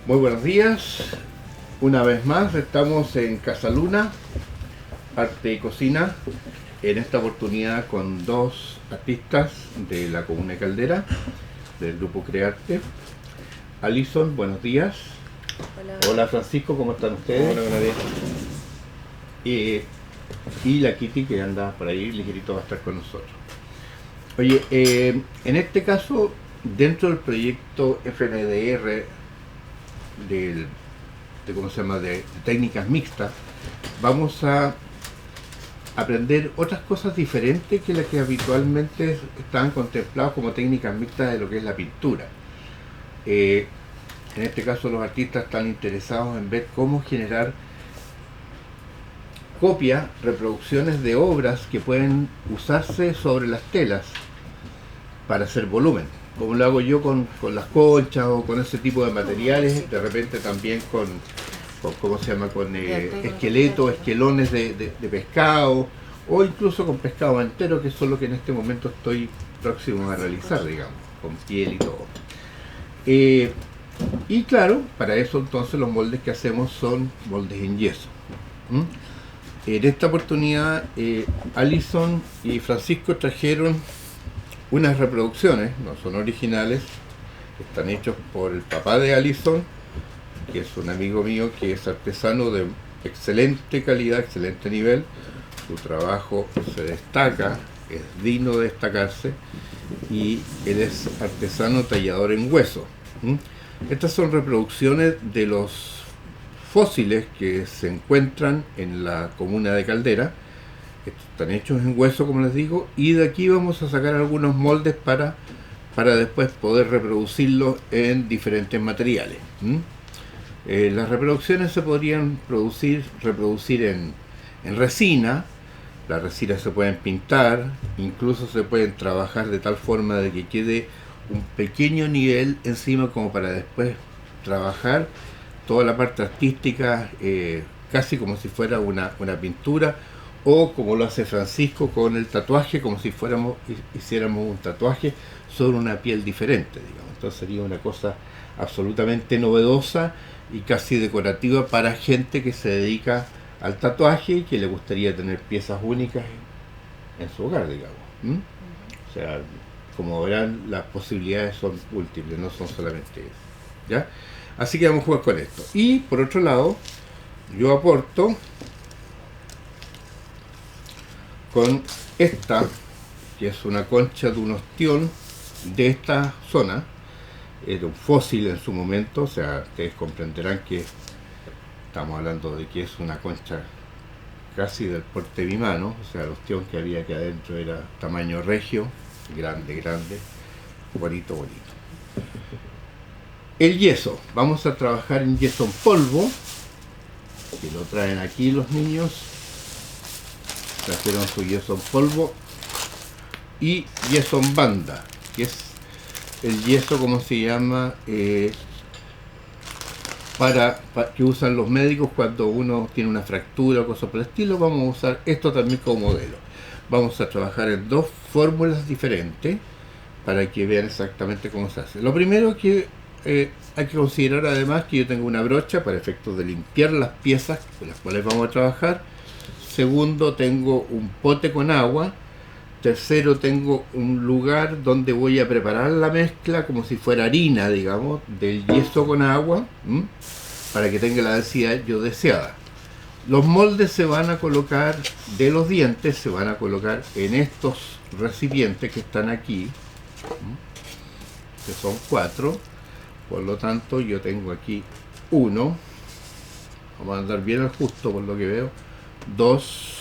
Muy buenos días, una vez más estamos en Casa Luna, Arte y Cocina, en esta oportunidad con dos artistas de la Comuna de Caldera, del grupo Crearte. Alison, buenos días. Hola. Hola Francisco, ¿cómo están ustedes? Hola, buenos días. Y la Kitty, que anda por ahí ligerito, va a estar con nosotros. Oye, en este caso, dentro del proyecto FNDR ¿cómo se llama? De técnicas mixtas, vamos a aprender otras cosas diferentes que las que habitualmente están contempladas como técnicas mixtas de lo que es la pintura. En este caso los artistas están interesados en ver cómo generar copias, reproducciones de obras que pueden usarse sobre las telas para hacer volumen, como lo hago yo con las conchas o con ese tipo de materiales, de repente también con ¿cómo se llama? Con esqueletos, esquelones de pescado, o incluso con pescado entero, que es lo que en este momento estoy próximo a realizar, digamos, con piel y todo. Y claro, para eso entonces los moldes que hacemos son moldes en yeso. En esta oportunidad, Alison y Francisco trajeron unas reproducciones, no son originales, están hechos por el papá de Alison, que es un amigo mío que es artesano de excelente calidad, excelente nivel. Su trabajo se destaca, es digno de destacarse, y él es artesano tallador en hueso. Estas son reproducciones de los fósiles que se encuentran en la comuna de Caldera. Están hechos en hueso, como les digo, y de aquí vamos a sacar algunos moldes para después poder reproducirlos en diferentes materiales. Las reproducciones se podrían reproducir en resina. Las resinas se pueden pintar, incluso se pueden trabajar de tal forma de que quede un pequeño nivel encima como para después trabajar toda la parte artística, casi como si fuera una pintura, o como lo hace Francisco con el tatuaje, como si hiciéramos un tatuaje sobre una piel diferente, digamos. Entonces sería una cosa absolutamente novedosa y casi decorativa para gente que se dedica al tatuaje y que le gustaría tener piezas únicas en su hogar, digamos. O sea, como verán, las posibilidades son múltiples, no son solamente eso, ¿ya? Así que vamos a jugar con esto. Y por otro lado, yo aporto con esta, que es una concha de un ostión de esta zona. Era un fósil en su momento, o sea, ustedes comprenderán que estamos hablando de que es una concha casi del porte de mi mano, o sea, el ostión que había aquí adentro era tamaño regio, grande, bonito. El yeso, vamos a trabajar en yeso en polvo, que lo traen aquí los niños, trajeron su yeso en polvo, y yeso en banda, que es el yeso, como se llama, que usan los médicos cuando uno tiene una fractura o cosas por el estilo. Vamos a usar esto también como modelo. Vamos a trabajar en dos fórmulas diferentes para que vean exactamente cómo se hace. Lo primero que hay que considerar, además, que yo tengo una brocha para efectos de limpiar las piezas con las cuales vamos a trabajar. Segundo, tengo un pote con agua. Tercero, tengo un lugar donde voy a preparar la mezcla como si fuera harina, digamos, del yeso con agua, para que tenga la densidad yo deseada. Los moldes se van a colocar de los dientes, se van a colocar en estos recipientes que están aquí, que son 4. Por lo tanto, yo tengo aquí 1, vamos a andar bien al justo por lo que veo, 2,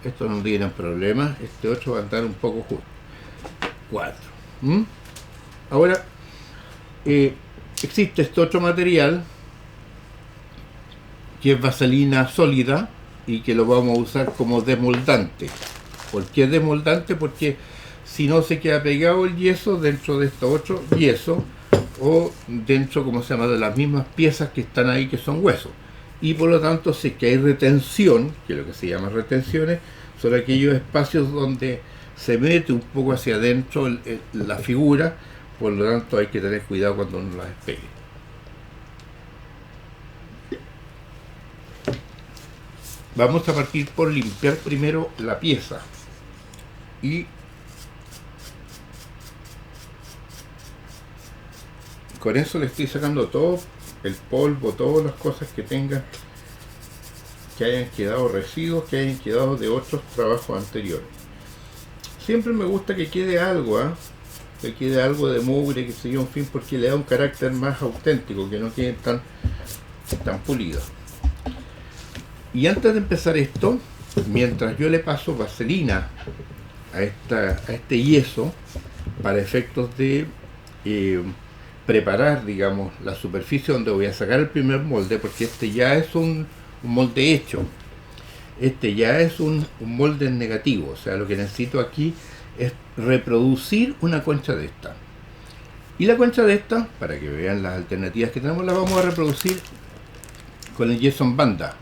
estos no tienen problemas, este otro va a andar un poco justo, 4. Ahora, existe este otro material que es vaselina sólida y que lo vamos a usar como desmoldante. ¿Por qué desmoldante? Porque si no se queda pegado el yeso dentro de este otro yeso, o dentro, como se llama, de las mismas piezas que están ahí, que son huesos. Y por lo tanto, si que hay retención, que es lo que se llama retenciones, son aquellos espacios donde se mete un poco hacia adentro la figura. Por lo tanto, hay que tener cuidado cuando uno las despegue. vamos a partir por limpiar primero la pieza y con eso le estoy sacando todo el polvo, todas las cosas que tengan, que hayan quedado residuos, que hayan quedado de otros trabajos anteriores. Siempre me gusta que quede algo, que quede algo de mugre, que se yo, en fin, porque le da un carácter más auténtico, que no quede tan pulido. Y antes de empezar esto, mientras yo le paso vaselina a este yeso, para efectos de preparar, digamos, la superficie donde voy a sacar el primer molde, porque este ya es un molde hecho. Este ya es un molde negativo, o sea, lo que necesito aquí es reproducir una concha de esta. Y la concha de esta, para que vean las alternativas que tenemos, la vamos a reproducir con el yeso en banda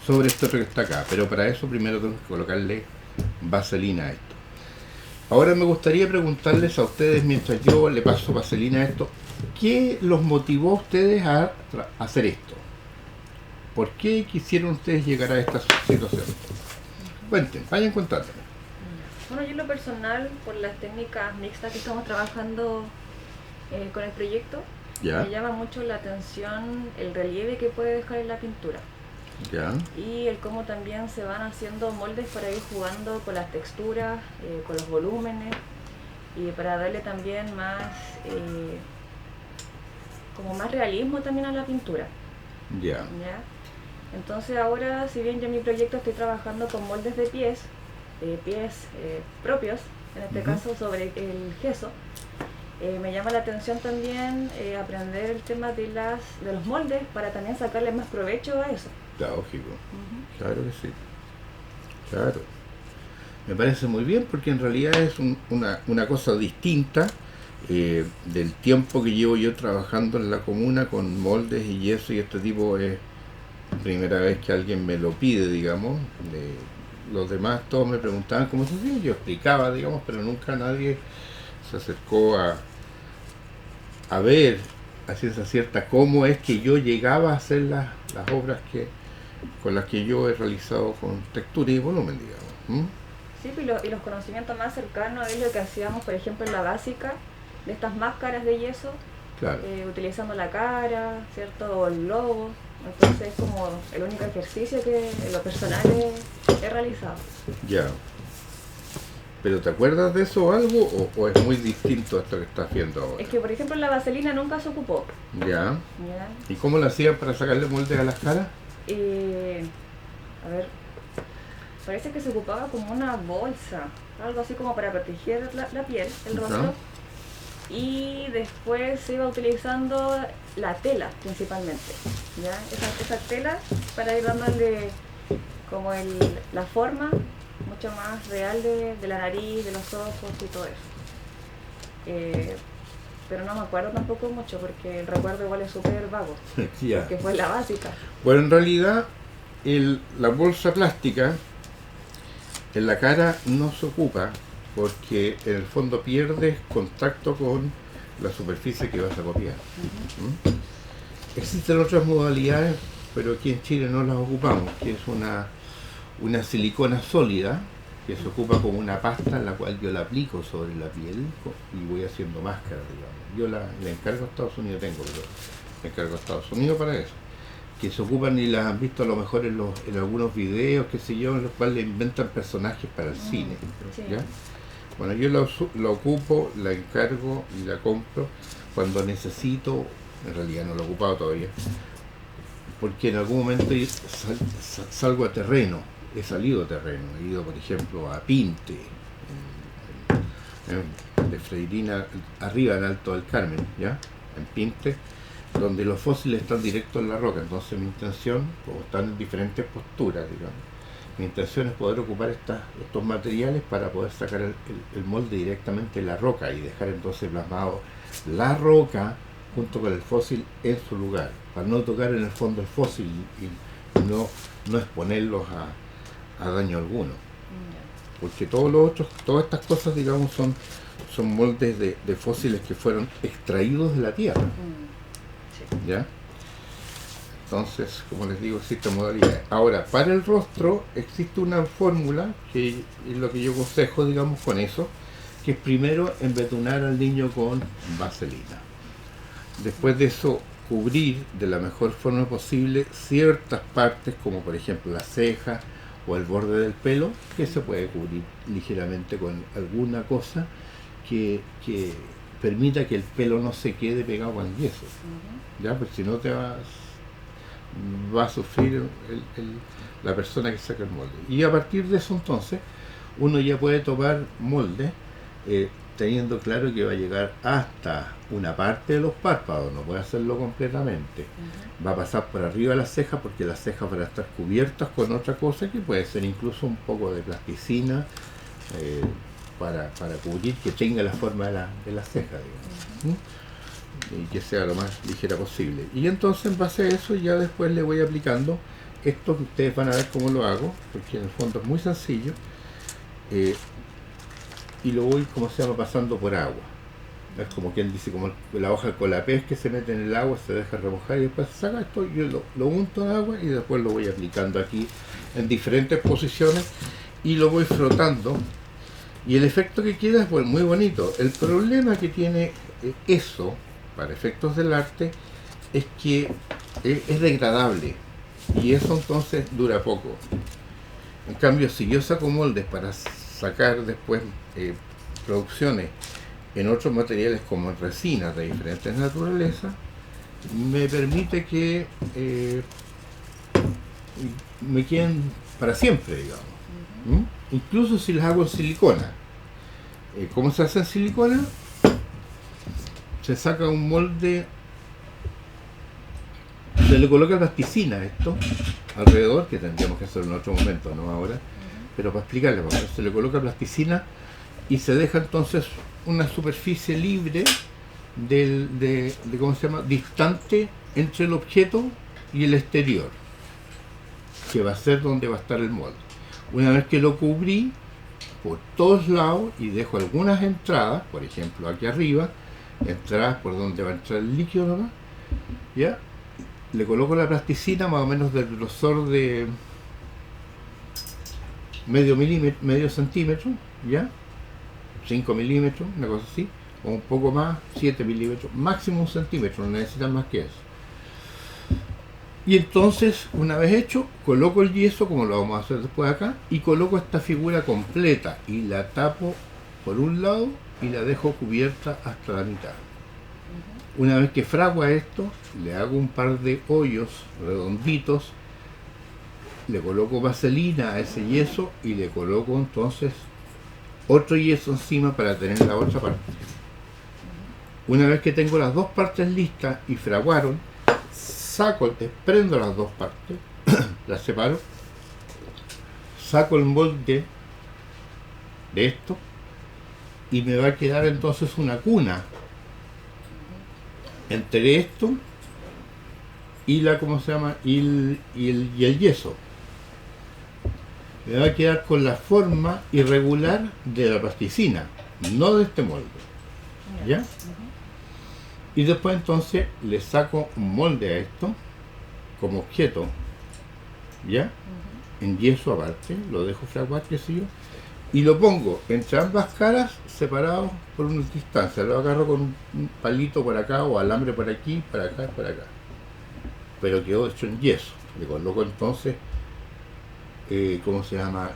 sobre esto que está acá, pero para eso primero tengo que colocarle vaselina a esto. Ahora me gustaría preguntarles a ustedes, mientras yo le paso vaselina a esto, ¿qué los motivó a ustedes a hacer esto? ¿Por qué quisieron ustedes llegar a esta situación? Cuenten, vayan contándome. Bueno, yo en lo personal, por las técnicas mixtas que estamos trabajando con el proyecto, ¿Ya? me llama mucho la atención el relieve que puede dejar en la pintura. ¿Ya? Y el cómo también se van haciendo moldes para ir jugando con las texturas, con los volúmenes, y para darle también más, como más realismo también a la pintura. ¿Ya? ¿Ya? Entonces ahora, si bien yo en mi proyecto estoy trabajando con moldes de pies propios, en este caso sobre el gesso, me llama la atención también aprender el tema de los moldes para también sacarle más provecho a eso. Lógico, claro que sí, claro. Me parece muy bien porque en realidad es una cosa distinta del tiempo que llevo yo trabajando en la comuna con moldes y yeso, y este tipo es primera vez que alguien me lo pide, digamos. Los demás todos me preguntaban cómo se hacía, yo explicaba, digamos, pero nunca nadie se acercó a ver a ciencia cierta cómo es que yo llegaba a hacer las obras con las que yo he realizado con textura y volumen, digamos. Sí, y los conocimientos más cercanos es lo que hacíamos, por ejemplo, en la básica de estas máscaras de yeso, Claro. utilizando la cara, ¿cierto? O el logo. Entonces es como el único ejercicio que en lo personal he realizado. Ya. ¿Pero te acuerdas de eso o algo? ¿O es muy distinto a esto que estás viendo ahora? Es que, por ejemplo, la vaselina nunca se ocupó. Ya. ¿Ya? ¿Y cómo lo hacían para sacarle moldes a las caras? A ver, parece que se ocupaba como una bolsa, algo así como para proteger la piel, el rostro. Y después se iba utilizando la tela principalmente, ¿ya? Esa tela para ir dándole como la forma mucho más real de la nariz, de los ojos y todo eso. Pero no me acuerdo tampoco mucho porque el recuerdo igual es súper vago, Ya. que fue la básica. Bueno, en realidad la bolsa plástica en la cara no se ocupa porque en el fondo pierdes contacto con la superficie que vas a copiar. Existen otras modalidades, pero aquí en Chile no las ocupamos, que es una silicona sólida que se ocupa como una pasta en la cual yo la aplico sobre la piel y voy haciendo máscaras, digamos. Yo la encargo a Estados Unidos, pero la encargo a Estados Unidos para eso. Que se ocupan y las han visto a lo mejor en algunos videos, qué sé yo, en los cuales inventan personajes para el cine. Sí. ¿Ya? Bueno, yo la ocupo, la encargo y la compro cuando necesito, en realidad no la he ocupado todavía, porque en algún momento salgo a terreno, he salido a terreno, he ido por ejemplo a Pinte, de Freirina, arriba en Alto del Carmen, ¿ya? En Pinte, donde los fósiles están directos en la roca. Entonces mi intención, como están en diferentes posturas, digamos, mi intención es poder ocupar estos materiales para poder sacar el molde directamente de la roca y dejar entonces plasmado la roca junto con el fósil en su lugar, para no tocar en el fondo el fósil y no exponerlos a daño alguno. Porque todas estas cosas, digamos, son moldes de fósiles que fueron extraídos de la tierra. ¿Ya? Entonces, como les digo, existen modalidades. Ahora, para el rostro existe una fórmula que es lo que yo aconsejo, digamos, con eso, que es primero embetunar al niño con vaselina. Después de eso, cubrir de la mejor forma posible ciertas partes, como por ejemplo las cejas o el borde del pelo, que se puede cubrir ligeramente con alguna cosa que permita que el pelo no se quede pegado al yeso. ¿Ya? Porque si no va a sufrir la persona que saca el molde. Y a partir de eso entonces uno ya puede tomar molde teniendo claro que va a llegar hasta una parte de los párpados, no puede hacerlo completamente. Va a pasar por arriba de las cejas porque las cejas van a estar cubiertas con otra cosa que puede ser incluso un poco de plasticina para cubrir que tenga la forma de la ceja, digamos. Y que sea lo más ligera posible. Y entonces en base a eso ya después le voy aplicando esto que ustedes van a ver cómo lo hago, porque en el fondo es muy sencillo, y lo voy, como se llama, pasando por agua. Es como quien dice, como la hoja de colapés que se mete en el agua, se deja remojar y después se saca esto, yo lo unto en agua y después lo voy aplicando aquí en diferentes posiciones y lo voy frotando. Y el efecto que queda es muy bonito. El problema que tiene eso, para efectos del arte, es que es degradable y eso entonces dura poco. En cambio, si yo saco moldes para sacar después producciones en otros materiales como resinas de diferentes naturalezas, me permite que me queden para siempre, digamos. Incluso si las hago en silicona. ¿Cómo se hace en silicona? Se saca un molde, se le coloca plasticina a esto alrededor, que tendríamos que hacerlo en otro momento, no ahora, pero para explicarle, se le coloca plasticina y se deja entonces una superficie libre de ¿cómo se llama?, distante entre el objeto y el exterior, que va a ser donde va a estar el molde. Una vez que lo cubrí por todos lados y dejo algunas entradas, por ejemplo aquí arriba, entradas por donde va a entrar el líquido nomás, ¿ya? Le coloco la plasticina más o menos del grosor de medio centímetro, ¿ya? 5 milímetros, una cosa así, o un poco más, 7 milímetros, máximo 1 centímetro, no necesitan más que eso. Y entonces, una vez hecho, coloco el yeso, como lo vamos a hacer después acá, y coloco esta figura completa y la tapo por un lado y la dejo cubierta hasta la mitad. Una vez que fragua esto, le hago un par de hoyos redonditos, le coloco vaselina a ese yeso y le coloco entonces otro yeso encima para tener la otra parte. Una vez que tengo las dos partes listas y fraguaron, desprendo las dos partes, las separo, saco el molde de esto y me va a quedar entonces una cuna entre esto y la, ¿cómo se llama?, y el yeso. Me va a quedar con la forma irregular de la plasticina, no de este molde, ¿ya? Y después entonces le saco un molde a esto como objeto, ¿ya? En yeso aparte, lo dejo fraguar, qué sé yo, y lo pongo entre ambas caras separados por una distancia. Lo agarro con un palito por acá o alambre por aquí, para acá, por acá. Pero quedó hecho en yeso. Le coloco entonces, ¿cómo se llama?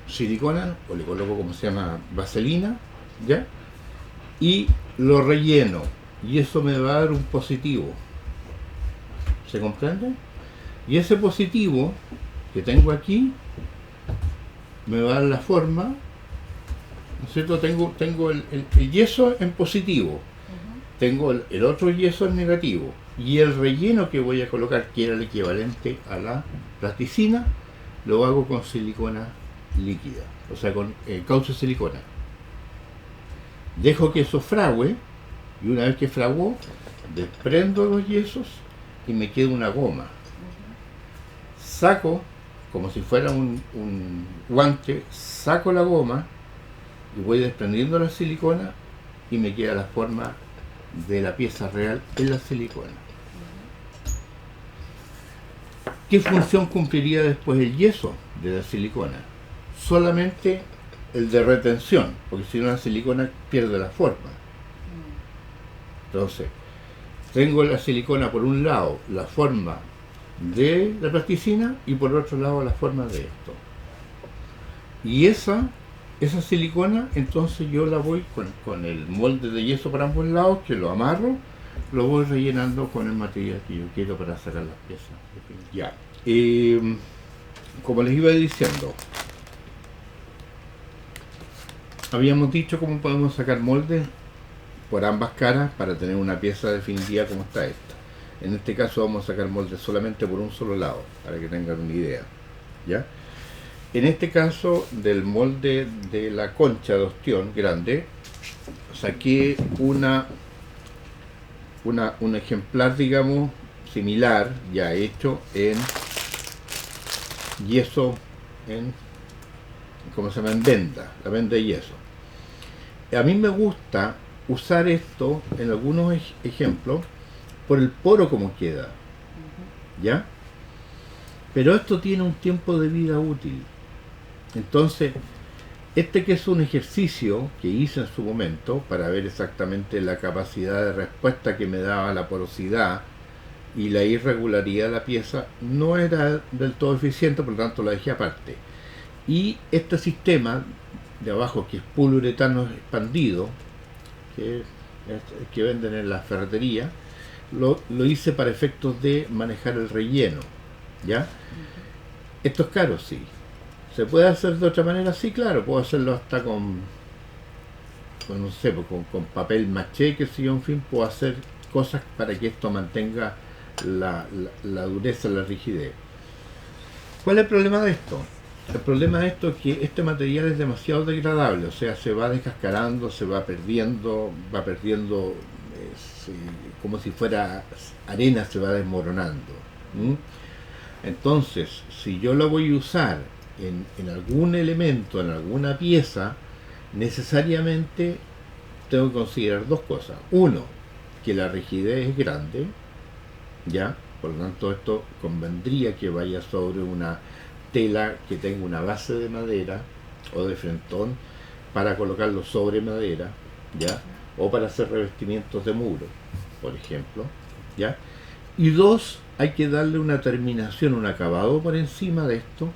Silicona, o le coloco, como se llama, vaselina, ¿ya? Y lo relleno, y eso me va a dar un positivo. ¿Se comprende? Y ese positivo que tengo aquí me va a dar la forma, ¿no es cierto? Tengo el yeso en positivo, tengo el otro yeso en negativo, y el relleno que voy a colocar, que era el equivalente a la plasticina, lo hago con silicona líquida, o sea, con caucho de silicona. Dejo que eso frague, y una vez que fraguó, desprendo los yesos y me queda una goma. Saco, como si fuera un guante, saco la goma y voy desprendiendo la silicona y me queda la forma de la pieza real es la silicona. ¿Qué función cumpliría después el yeso de la silicona? Solamente el de retención, porque si no la silicona pierde la forma. Entonces, tengo la silicona por un lado, la forma de la plasticina, y por otro lado la forma de esto. Y esa silicona, entonces yo la voy con el molde de yeso por ambos lados, que lo amarro, lo voy rellenando con el material que yo quiero para sacar las piezas. Ya. Como les iba diciendo, habíamos dicho cómo podemos sacar moldes por ambas caras para tener una pieza definitiva como está esta. En este caso vamos a sacar moldes solamente por un solo lado, para que tengan una idea. ¿Ya? En este caso, del molde de la concha de ostión grande, saqué un ejemplar, digamos, similar, ya hecho en yeso, ¿cómo se llama? En venda, la venda de yeso. A mí me gusta usar esto en algunos ejemplos por el poro como queda, ¿ya? Pero esto tiene un tiempo de vida útil. Entonces, que es un ejercicio que hice en su momento para ver exactamente la capacidad de respuesta que me daba la porosidad y la irregularidad de la pieza, no era del todo eficiente, por lo tanto la dejé aparte. Y este sistema de abajo, que es poliuretano expandido, que venden en la ferretería, lo hice para efectos de manejar el relleno, ¿ya? Esto es caro, sí. ¿Se puede hacer de otra manera? Sí, claro, puedo hacerlo hasta con no sé, con papel maché, que sé yo, en fin, puedo hacer cosas para que esto mantenga la dureza, la rigidez. ¿Cuál es el problema de esto? El problema de esto es que este material es demasiado degradable, o sea, se va descascarando, se va perdiendo, como si fuera arena, se va desmoronando. Entonces, si yo lo voy a usar en algún elemento, en alguna pieza, necesariamente tengo que considerar dos cosas. Uno, que la rigidez es grande, ¿ya? Por lo tanto, esto convendría que vaya sobre una tela que tenga una base de madera o de frontón para colocarlo sobre madera, ¿ya? O para hacer revestimientos de muro, por ejemplo, ¿ya? Y dos, hay que darle una terminación, un acabado por encima de esto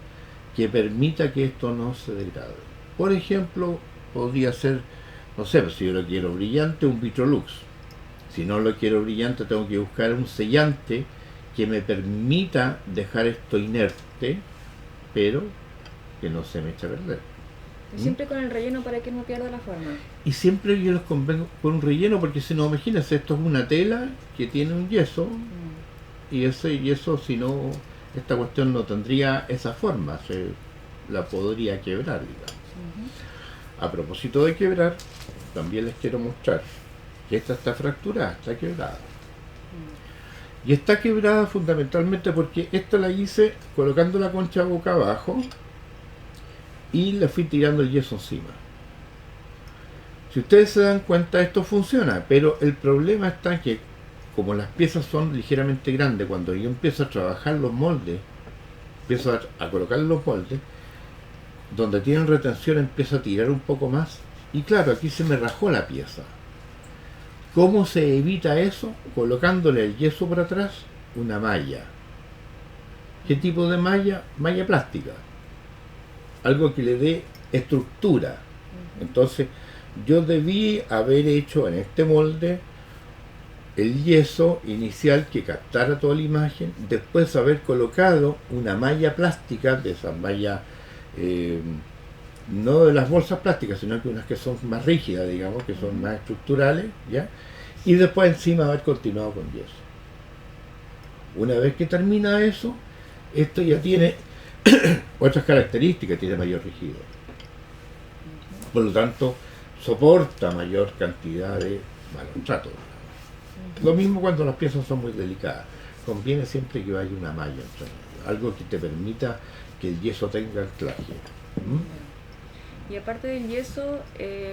que permita que esto no se degrade. Por ejemplo, podría ser, no sé, si yo lo quiero brillante, un Vitrolux. Si no lo quiero brillante, tengo que buscar un sellante que me permita dejar esto inerte, pero que no se me eche a perder. Siempre con el relleno para que no pierda la forma. Y siempre yo los convengo con un relleno, porque si no, imagínense, esto es una tela que tiene un yeso, y ese yeso, si no, esta cuestión no tendría esa forma, se la podría quebrar, digamos. A propósito de quebrar, también les quiero mostrar que esta está fracturada, está quebrada. Y está quebrada fundamentalmente porque esta la hice colocando la concha boca abajo y le fui tirando el yeso encima. Si ustedes se dan cuenta, esto funciona, pero el problema está en que, como las piezas son ligeramente grandes, cuando yo empiezo a trabajar los moldes, empiezo a colocar los moldes, donde tienen retención empiezo a tirar un poco más, y claro, aquí se me rajó la pieza. ¿Cómo se evita eso? Colocándole el yeso por atrás, una malla. ¿Qué tipo de malla? Malla plástica. Algo que le dé estructura. Entonces, yo debí haber hecho en este molde el yeso inicial que captara toda la imagen, después haber colocado una malla plástica, de esas mallas, no de las bolsas plásticas, sino que unas que son más rígidas, digamos, que son más estructurales, ¿ya? Y después encima haber continuado con yeso. Una vez que termina eso, esto ya tiene otras características, tiene mayor rigidez. Por lo tanto, soporta mayor cantidad de maltrato. Lo mismo cuando las piezas son muy delicadas. Conviene siempre que vaya una malla entre medio, algo que te permita que el yeso tenga anclaje. Y aparte del yeso,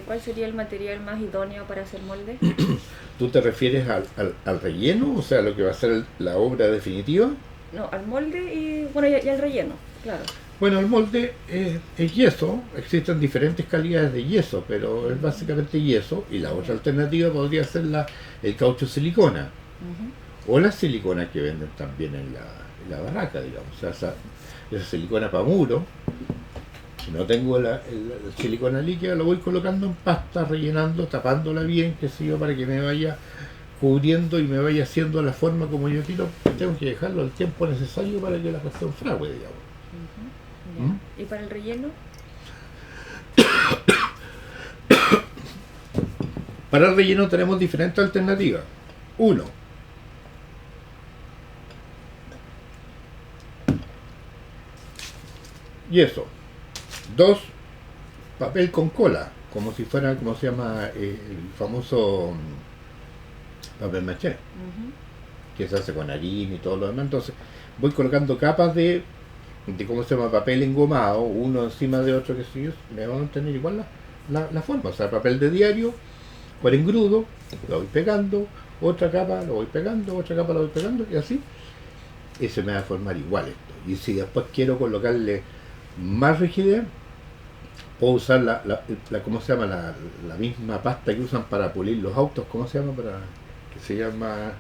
¿cuál sería el material más idóneo para hacer molde? ¿Tú te refieres al relleno? O sea, lo que va a ser la obra definitiva. No, al molde y bueno, y al relleno, claro. Bueno, el molde es yeso, existen diferentes calidades de yeso, pero es básicamente yeso, y la otra alternativa podría ser el caucho silicona, o la silicona que venden también en la barraca, digamos. O sea, esa silicona para muro, si no tengo la silicona líquida, lo voy colocando en pasta, rellenando, tapándola bien, qué sé yo, para que me vaya cubriendo y me vaya haciendo la forma como yo quiero. Tengo que dejarlo el tiempo necesario para que la cuestión fragüe, digamos. ¿Y para el relleno? Para el relleno tenemos diferentes alternativas. Uno, yeso. Dos, papel con cola, como si fuera, como se llama, el famoso papel maché, que se hace con harina y todo lo demás. Entonces voy colocando capas de cómo se llama, papel engomado, uno encima de otro, que si me van a mantener igual la forma. O sea, papel de diario, por engrudo, lo voy pegando, otra capa lo voy pegando, otra capa lo voy pegando, y así, y se me va a formar igual esto. Y si después quiero colocarle más rigidez, puedo usar ¿cómo se llama? La misma pasta que usan para pulir los autos, ¿cómo se llama? Que se llama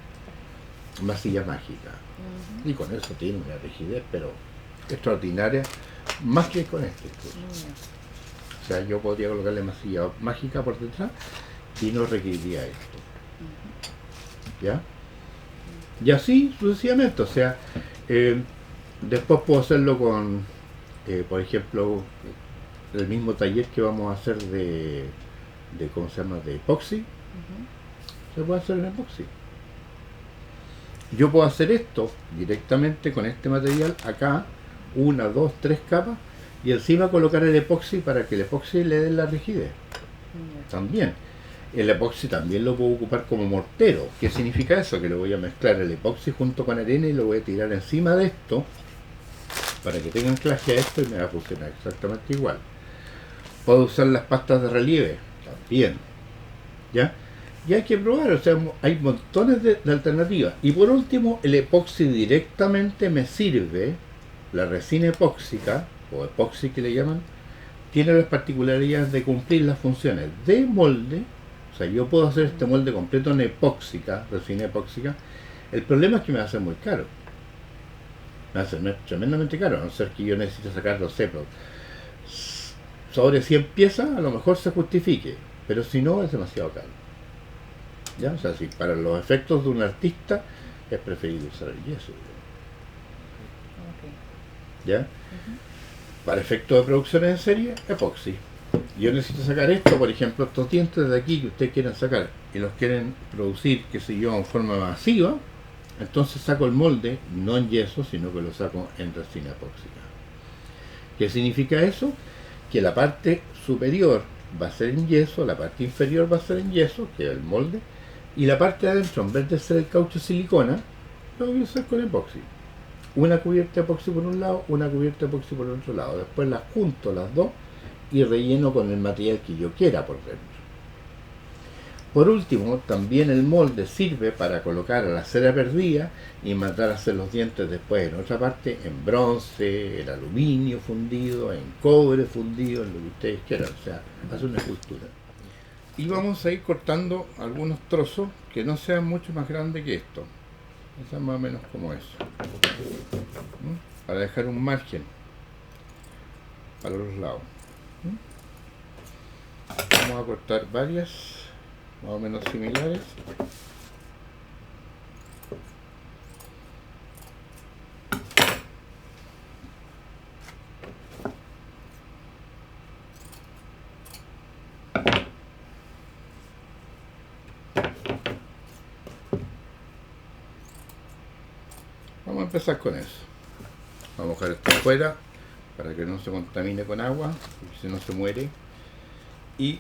masilla mágica. Y con eso tiene una rigidez, pero extraordinaria, más que con este. O sea, yo podría colocarle masilla mágica por detrás y no requeriría esto. ¿Ya? Y así sucesivamente. O sea, después puedo hacerlo con, por ejemplo, el mismo taller que vamos a hacer de ¿cómo se llama? De epoxi. Se puede hacer en epoxi. Yo puedo hacer esto directamente con este material acá, 1, 2, 3 capas, y encima colocar el epoxi para que el epoxi le dé la rigidez. También. El epoxi también lo puedo ocupar como mortero. ¿Qué significa eso? Que le voy a mezclar el epoxi junto con arena y lo voy a tirar encima de esto para que tenga anclaje a esto y me va a funcionar exactamente igual. Puedo usar las pastas de relieve también. ¿Ya? Y hay que probar, o sea, hay montones de alternativas. Y por último, el epoxi directamente me sirve, la resina epóxica, o epoxi que le llaman, tiene las particularidades de cumplir las funciones de molde. O sea, yo puedo hacer este molde completo en epóxica, resina epóxica. El problema es que me va a ser muy caro. Me va a ser tremendamente caro, a no ser que yo necesite sacar, no sé, sobre 100 piezas a lo mejor se justifique, pero si no es demasiado caro. ¿Ya? O sea, si para los efectos de un artista es preferible usar el yeso. ¿Ya? Para efectos de producción en serie, epoxi. Yo necesito sacar esto, por ejemplo, estos dientes de aquí que ustedes quieren sacar y los quieren producir, qué sé yo, en forma masiva, entonces saco el molde, no en yeso, sino que lo saco en resina epóxica. ¿Qué significa eso? Que la parte superior va a ser en yeso, la parte inferior va a ser en yeso, que es el molde, y la parte de adentro, en vez de ser el caucho silicona, lo voy a usar con epoxi. Una cubierta de epoxi por un lado, una cubierta de epoxi por el otro lado. Después las junto las dos y relleno con el material que yo quiera por dentro. Por último, también el molde sirve para colocar a la cera perdida y mandar a hacer los dientes después en otra parte, en bronce, en aluminio fundido, en cobre fundido, en lo que ustedes quieran. O sea, hacer una escultura. Y vamos a ir cortando algunos trozos que no sean mucho más grandes que esto. O sea, más o menos como eso. Para dejar un margen para los lados. Vamos a cortar varias, más o menos similares. Vamos a empezar con eso. Vamos a dejar esto afuera para que no se contamine con agua, porque si no se muere. Y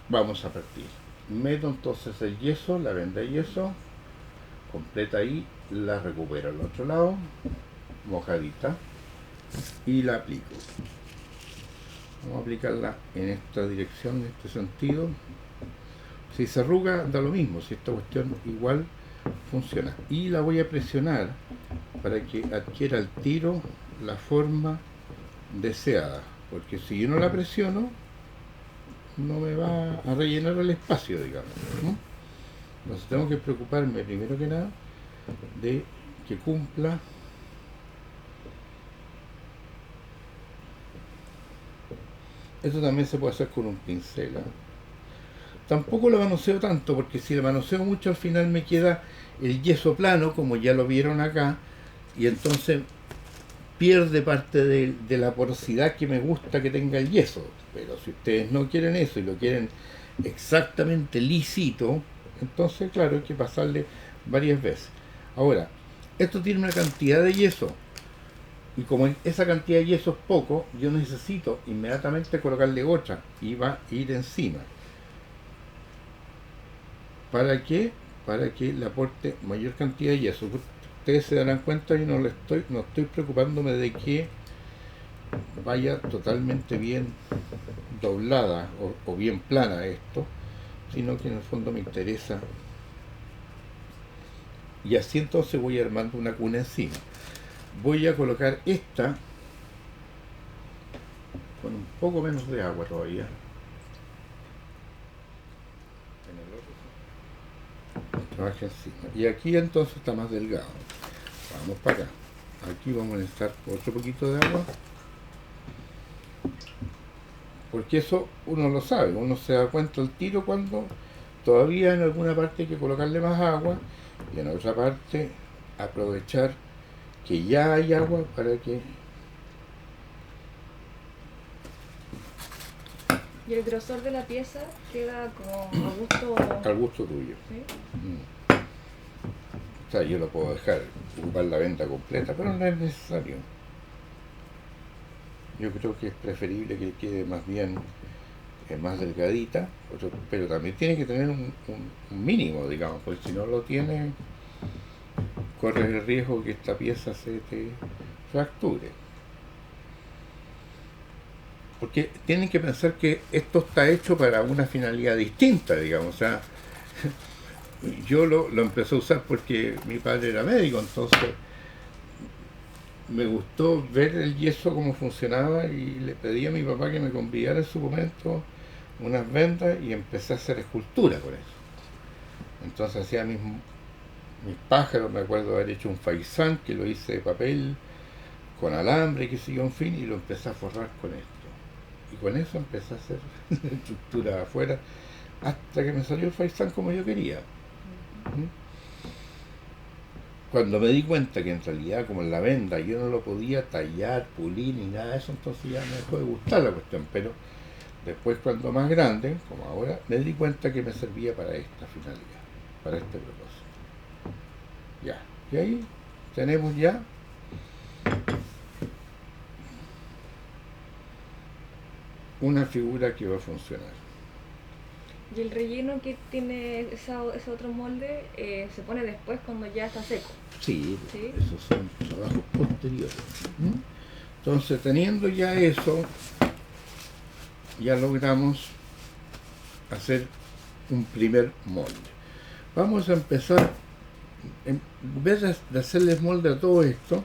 vamos a partir. Meto entonces el yeso, la venda de yeso, completa ahí, la recupero al otro lado, mojadita, y la aplico. Vamos a aplicarla en esta dirección, en este sentido, Si se arruga, da lo mismo, si esta cuestión igual funciona. Y la voy a presionar para que adquiera al tiro la forma deseada, porque si yo no la presiono, no me va a rellenar el espacio, digamos, ¿no? Entonces tengo que preocuparme primero que nada de que cumpla esto. También se puede hacer con un pincel, ¿eh? Tampoco lo manoseo tanto, porque si lo manoseo mucho al final me queda el yeso plano, como ya lo vieron acá, y entonces pierde parte de la porosidad que me gusta que tenga el yeso. Pero si ustedes no quieren eso y lo quieren exactamente lisito, entonces claro, hay que pasarle varias veces. Ahora, esto tiene una cantidad de yeso, y como esa cantidad de yeso es poco, yo necesito inmediatamente colocarle otra y va a ir encima. ¿Para qué? Para que le aporte mayor cantidad de yeso. Ustedes se darán cuenta, yo no estoy preocupándome de que vaya totalmente bien doblada o bien plana esto, sino que en el fondo me interesa. Y así entonces voy armando una cuna encima. Voy a colocar esta con un poco menos de agua todavía. Trabaja encima. Y aquí entonces está más delgado. Vamos para acá. Aquí vamos a necesitar otro poquito de agua. Porque eso uno lo sabe, uno se da cuenta al tiro cuando todavía en alguna parte hay que colocarle más agua y en otra parte aprovechar que ya hay agua para que... Y el grosor de la pieza queda como a gusto... Al gusto tuyo. ¿Sí? O sea, yo lo puedo dejar, ocupar la venda completa, pero no es necesario. Yo creo que es preferible que quede más bien más delgadita, pero también tiene que tener un mínimo, digamos, porque si no lo tiene, corres el riesgo que esta pieza se te fracture. Porque tienen que pensar que esto está hecho para una finalidad distinta, digamos. O sea, yo lo empecé a usar porque mi padre era médico, entonces me gustó ver el yeso cómo funcionaba y le pedí a mi papá que me convidara en su momento unas vendas y empecé a hacer escultura con eso. Entonces hacía mis pájaros, me acuerdo haber hecho un faisán que lo hice de papel con alambre, que siguió en fin, y lo empecé a forrar con esto. Y con eso empecé a hacer estructura afuera hasta que me salió el faisán como yo quería. Cuando me di cuenta que en realidad, como en la venda, yo no lo podía tallar, pulir ni nada de eso, entonces ya me dejó de gustar la cuestión. Pero después, cuando más grande, como ahora, me di cuenta que me servía para esta finalidad, para este propósito. Ya, y ahí tenemos ya una figura que va a funcionar. Y el relleno que tiene ese otro molde se pone después cuando ya está seco. Sí, ¿Sí? Esos son trabajos posteriores. Entonces, teniendo ya eso, ya logramos hacer un primer molde. Vamos a empezar, en vez de hacerles molde a todo esto,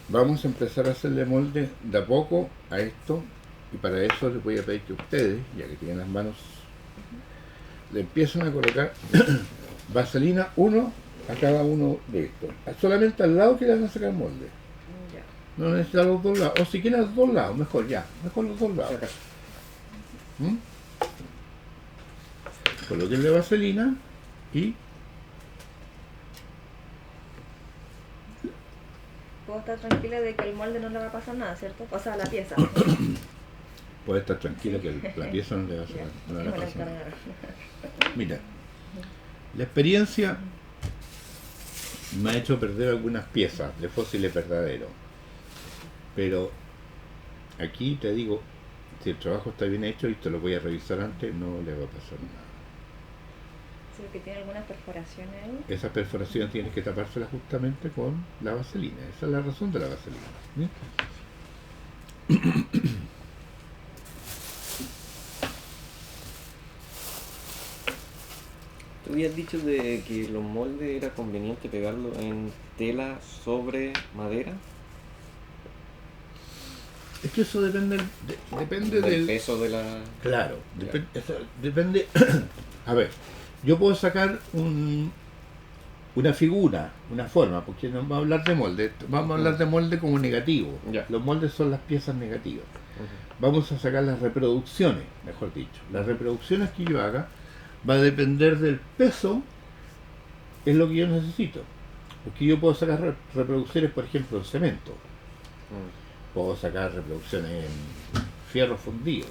vamos a empezar a hacerle molde de a poco a esto, y para eso les voy a pedir que ustedes, ya que tienen las manos, le empiecen a colocar vaselina uno a cada uno de estos. Solamente al lado que le van a sacar molde. Ya. No necesitan los dos lados. O si quieren los dos lados, mejor ya. Mejor los dos lados. Colóquenle vaselina y Puedo estar tranquila de que el molde no le va a pasar nada, ¿cierto? O sea, la pieza. puede estar tranquila que la pieza no le va a Ya, no le va a me la pasar nada. encargaron. Mira, la experiencia me ha hecho perder algunas piezas de fósiles verdaderos, pero aquí te digo, si el trabajo está bien hecho y te lo voy a revisar antes, no le va a pasar nada. Sí, que tiene algunas perforaciones ahí. Esa perforación tienes que tapársela justamente con la vaselina. Esa es la razón de la vaselina. Tú habías dicho de que los moldes era conveniente pegarlo en tela sobre madera. Es que eso depende, depende Del del... peso de la... Claro, Ya. eso depende... A ver, yo puedo sacar una figura, una forma, porque no vamos a hablar de molde, vamos a hablar de molde como negativo. Ya. Los moldes son las piezas negativas. Ujú. Vamos a sacar las reproducciones, mejor dicho. Las reproducciones que yo haga va a depender del peso, es lo que yo necesito. Porque yo puedo sacar reproducciones, por ejemplo, en cemento. Mm. Puedo sacar reproducciones en fierro fundido.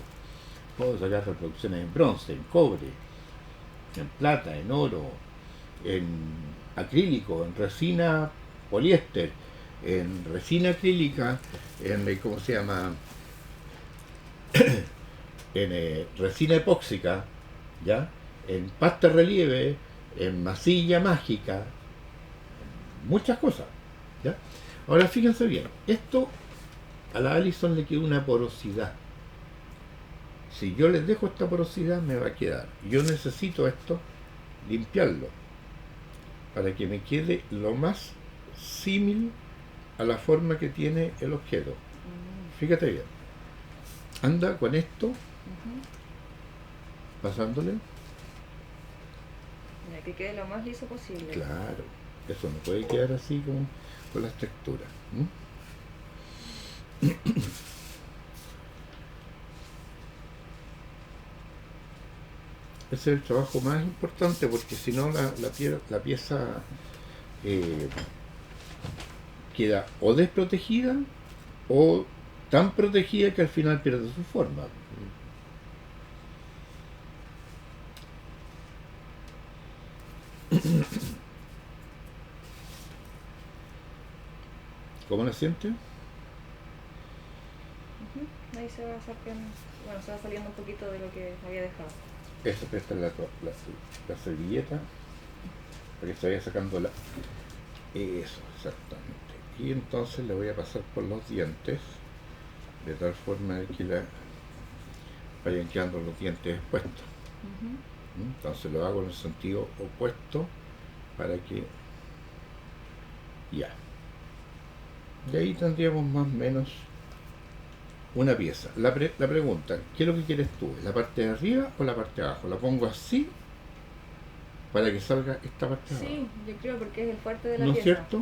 Puedo sacar reproducciones en bronce, en cobre, en plata, en oro, en acrílico, en resina poliéster, en resina acrílica, en, ¿cómo se llama? En resina epóxica, ¿ya? En pasta relieve, en masilla mágica, muchas cosas, ¿ya? Ahora fíjense bien, esto a la Allison le queda una porosidad. Si yo les dejo esta porosidad me va a quedar. Yo necesito esto limpiarlo para que me quede lo más símil a la forma que tiene el objeto. Fíjate bien. Anda con esto pasándole. Ya, que quede lo más liso posible. Claro, eso no puede quedar así con las texturas. Ese es el trabajo más importante porque si no la pieza queda o desprotegida o tan protegida que al final pierde su forma. ¿Cómo la sientes? Ahí se va sacando, bueno, se va saliendo un poquito de lo que había dejado. Esta es la servilleta para que se vaya sacando la... Eso, exactamente. Y entonces le voy a pasar por los dientes de tal forma que vayan quedando los dientes expuestos. Entonces lo hago en el sentido opuesto para que ya. Y ahí tendríamos más o menos una pieza. La pregunta, ¿qué es lo que quieres tú? ¿La parte de arriba o la parte de abajo? ¿La pongo así para que salga esta parte de abajo? Sí, yo creo porque es el fuerte de la ¿No es pieza. cierto?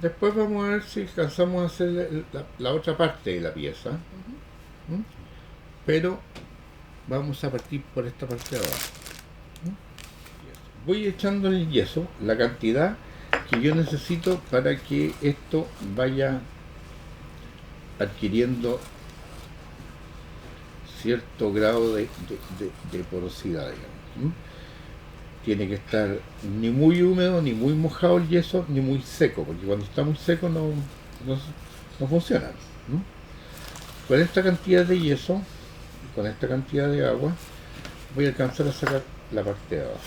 Después vamos a ver si alcanzamos a hacer la otra parte de la pieza. Pero vamos a partir por esta parte de abajo. Voy echando el yeso, la cantidad que yo necesito para que esto vaya adquiriendo cierto grado de porosidad, digamos. Tiene que estar ni muy húmedo, ni muy mojado el yeso, ni muy seco, porque cuando está muy seco no funciona. Con esta cantidad de yeso, con esta cantidad de agua, voy a alcanzar a sacar la parte de abajo.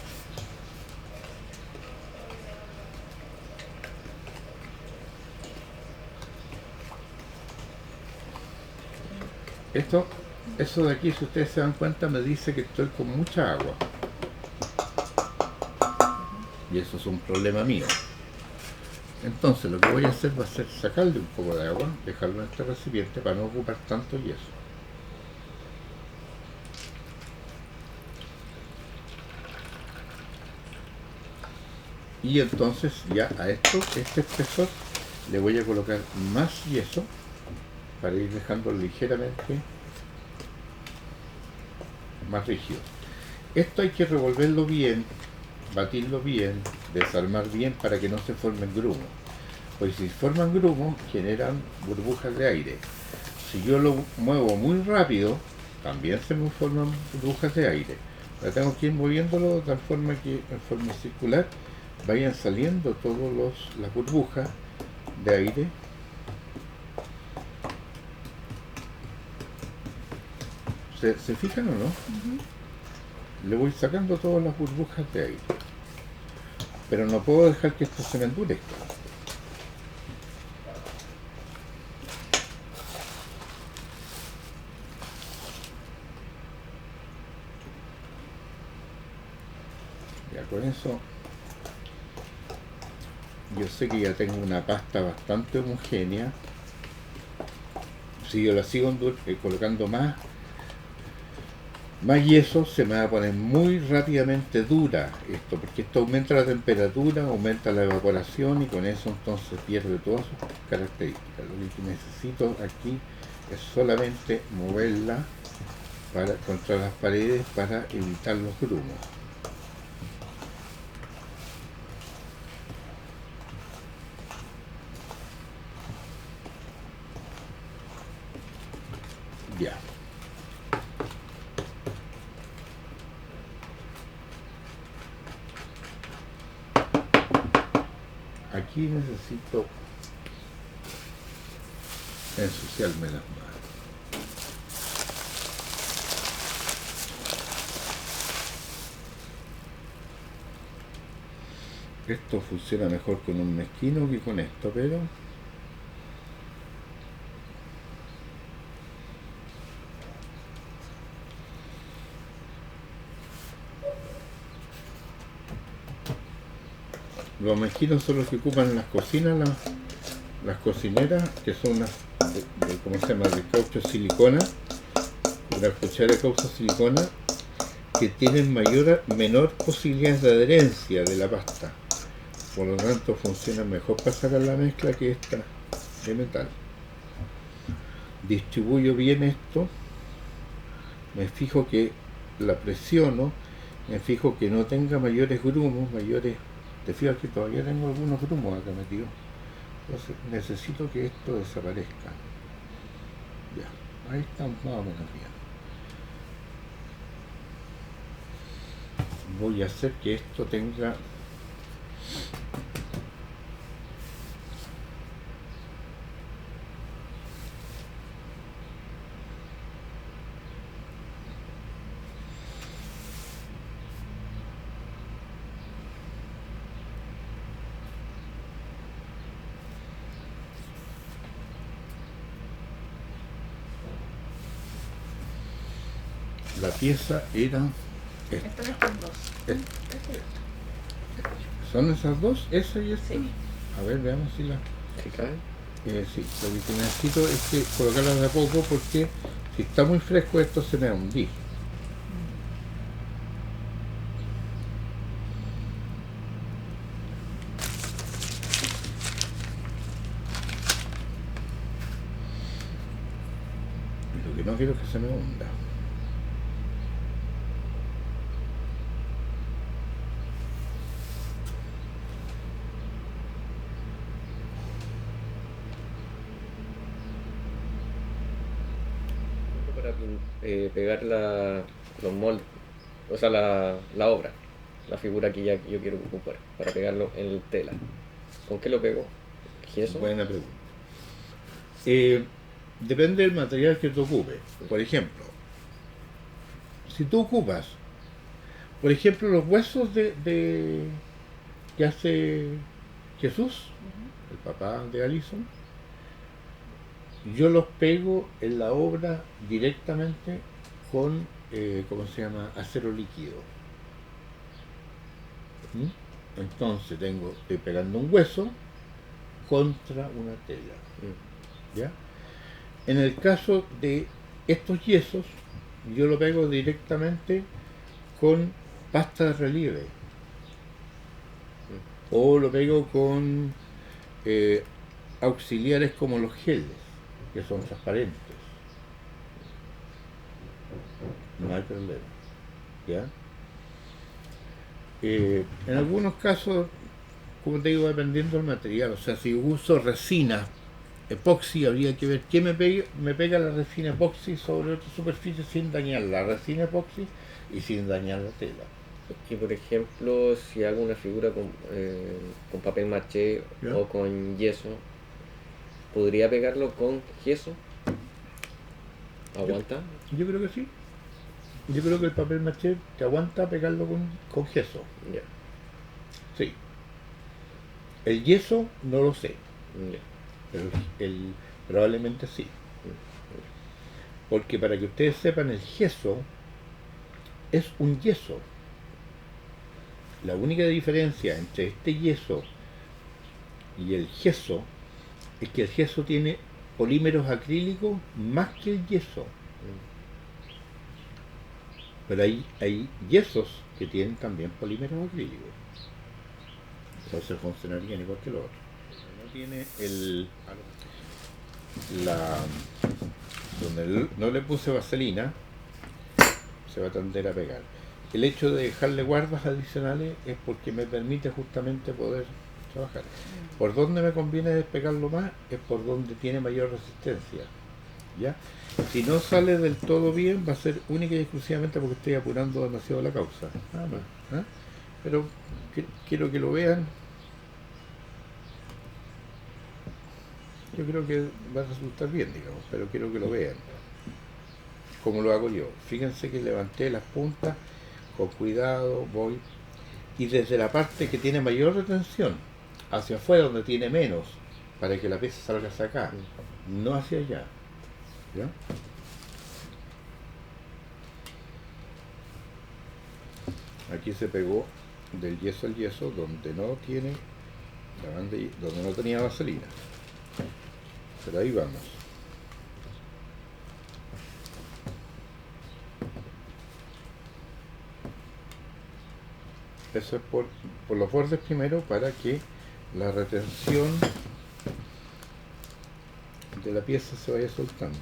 Eso de aquí, si ustedes se dan cuenta, me dice que estoy con mucha agua. Y eso es un problema mío. Entonces lo que voy a hacer va a ser sacarle un poco de agua, dejarlo en este recipiente para no ocupar tanto yeso. Y entonces ya a este espesor le voy a colocar más yeso para ir dejando ligeramente más rígido. Esto hay que revolverlo bien, batirlo bien, desarmar bien para que no se formen grumos. Pues si forman grumos generan burbujas de aire. Si yo lo muevo muy rápido, también se me forman burbujas de aire. Ahora tengo que ir moviéndolo de tal forma que en forma circular vayan saliendo todas las burbujas de aire. ¿Se fijan o no? Le voy sacando todas las burbujas de aire. Pero no puedo dejar que esto se me endurezca. Ya con eso yo sé que ya tengo una pasta bastante homogénea. Si yo la sigo colocando más yeso, se me va a poner muy rápidamente dura esto, porque esto aumenta la temperatura, aumenta la evaporación y con eso entonces pierde todas sus características. Lo que necesito aquí es solamente moverla contra las paredes para evitar los grumos. Ya. Aquí necesito ensuciarme las manos. Esto funciona mejor con un mezquino que con esto, pero los mezquinos son los que ocupan en las cocinas, las cocineras, que son unas, ¿cómo se llama?, de caucho silicona, una cuchara de caucho silicona, que tienen menor posibilidades de adherencia de la pasta. Por lo tanto, funciona mejor para sacar la mezcla que esta de metal. Distribuyo bien esto, me fijo que la presiono, me fijo que no tenga mayores grumos, te fijas que todavía tengo algunos grumos acá metidos. Entonces necesito que esto desaparezca. Ya, ahí está más o menos bien. Voy a hacer que esto tenga la pieza era esta. Están estos dos. ¿Son esas dos? ¿Esa y esta? Sí. A ver, veamos si la... ¿Se cae? Sí, lo que necesito es que colocarlas de a poco, porque si está muy fresco esto se me va a hundir. Y lo que no quiero es que se me hunda. Para pegar los moldes, o sea, la obra, la figura que ya yo quiero ocupar, para pegarlo en tela. ¿Con qué lo pego? ¿Gesso? Buena pregunta. Depende del material que tú ocupes. Por ejemplo, si tú ocupas, por ejemplo, los huesos que hace Jesús, el papá de Allison, yo los pego en la obra directamente con, ¿cómo se llama?, acero líquido. Entonces estoy pegando un hueso contra una tela. ¿Ya? En el caso de estos yesos, yo lo pego directamente con pasta de relieve. O lo pego con auxiliares como los geles, que son transparentes. No hay problema. ¿Ya? En algunos casos, como te digo, dependiendo del material, o sea, si uso resina epoxi, habría que ver qué me pega la resina epoxi sobre otra superficie sin dañar la resina epoxi y sin dañar la tela. Y por ejemplo, si hago una figura con papel maché ¿Ya? o con yeso, ¿podría pegarlo con gesso? ¿Aguanta? Yo creo que sí. Yo creo que el papel maché te aguanta pegarlo con gesso. Ya, Sí. El yeso no lo sé, ya. pero probablemente sí. Porque para que ustedes sepan, el gesso es un yeso. la única diferencia entre este yeso y el gesso es que el gesso tiene polímeros acrílicos más que el yeso. Pero hay yesos que tienen también polímeros acrílicos. Entonces funcionarían igual que los otros. No tiene donde no le puse vaselina, se va a tender a pegar. El hecho de dejarle guardas adicionales es porque me permite justamente poder trabajar. Por donde me conviene despegarlo más es por donde tiene mayor resistencia. ¿Ya? Si no sale del todo bien, va a ser única y exclusivamente porque estoy apurando demasiado la causa. Nada más. ¿Eh? Pero quiero que lo vean. Yo creo que va a resultar bien, digamos, pero quiero que lo vean. Como lo hago yo. Fíjense que levanté las puntas, con cuidado voy. Y desde la parte que tiene mayor retención, hacia afuera donde tiene menos, para que la pieza salga hacia acá, no hacia allá. ¿Ya? Aquí se pegó del yeso al yeso donde no tiene donde no tenía vaselina. Pero ahí vamos. Eso es por los bordes primero para que la retención de la pieza se vaya soltando.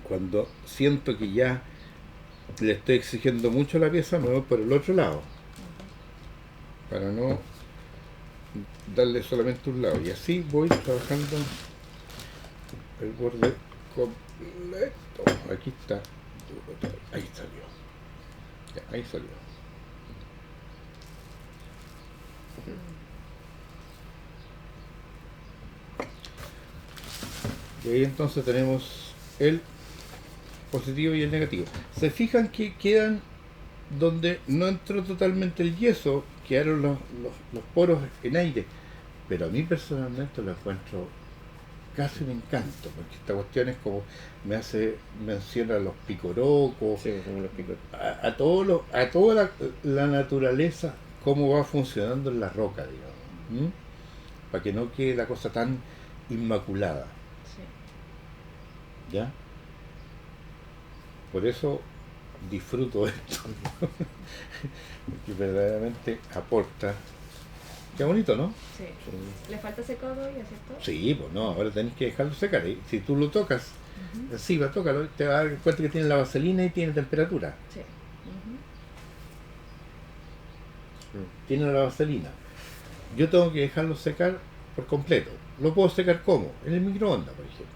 Cuando siento que ya le estoy exigiendo mucho a la pieza, me voy por el otro lado para no darle solamente un lado, y así voy trabajando el borde completo. Aquí está, ahí salió, ya, ahí salió. Y ahí entonces tenemos el positivo y el negativo. Se fijan que quedan donde no entró totalmente el yeso, quedaron los poros en aire, pero a mí personalmente lo encuentro casi un encanto, porque esta cuestión es como me hace mención a los picorocos, Sí, como los picos. a toda la naturaleza, cómo va funcionando en la roca, digamos, para que no quede la cosa tan inmaculada. Sí. ¿Ya? Por eso disfruto esto, porque verdaderamente aporta. Qué bonito, ¿no? Sí. ¿Le falta secado todavía, cierto? Sí, pues no, ahora tenés que dejarlo secar. Y si tú lo tocas, encima, tócalo, te vas a dar cuenta que tiene la vaselina y tiene temperatura. Sí. Tiene la vaselina. Yo tengo que dejarlo secar por completo. Lo puedo secar ¿cómo? En el microondas, por ejemplo.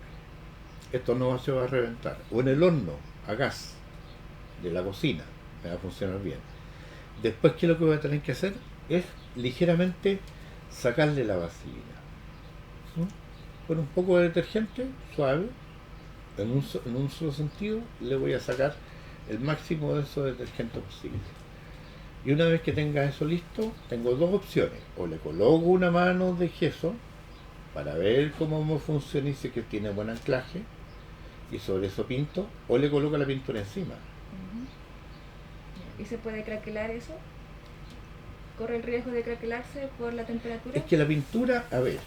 Esto no se va a reventar. O en el horno a gas de la cocina, me va a funcionar bien. Después, ¿qué es lo que voy a tener que hacer? Es ligeramente sacarle la vaselina. Con un poco de detergente suave, en un solo sentido, le voy a sacar el máximo de esos detergentes posible. Y una vez que tenga eso listo, tengo dos opciones. O le coloco una mano de gesso para ver cómo me funciona y sé que tiene buen anclaje, y sobre eso pinto, o le coloco la pintura encima. ¿Y se puede craquelar eso? ¿Corre el riesgo de craquelarse por la temperatura? Es que la pintura, a ver,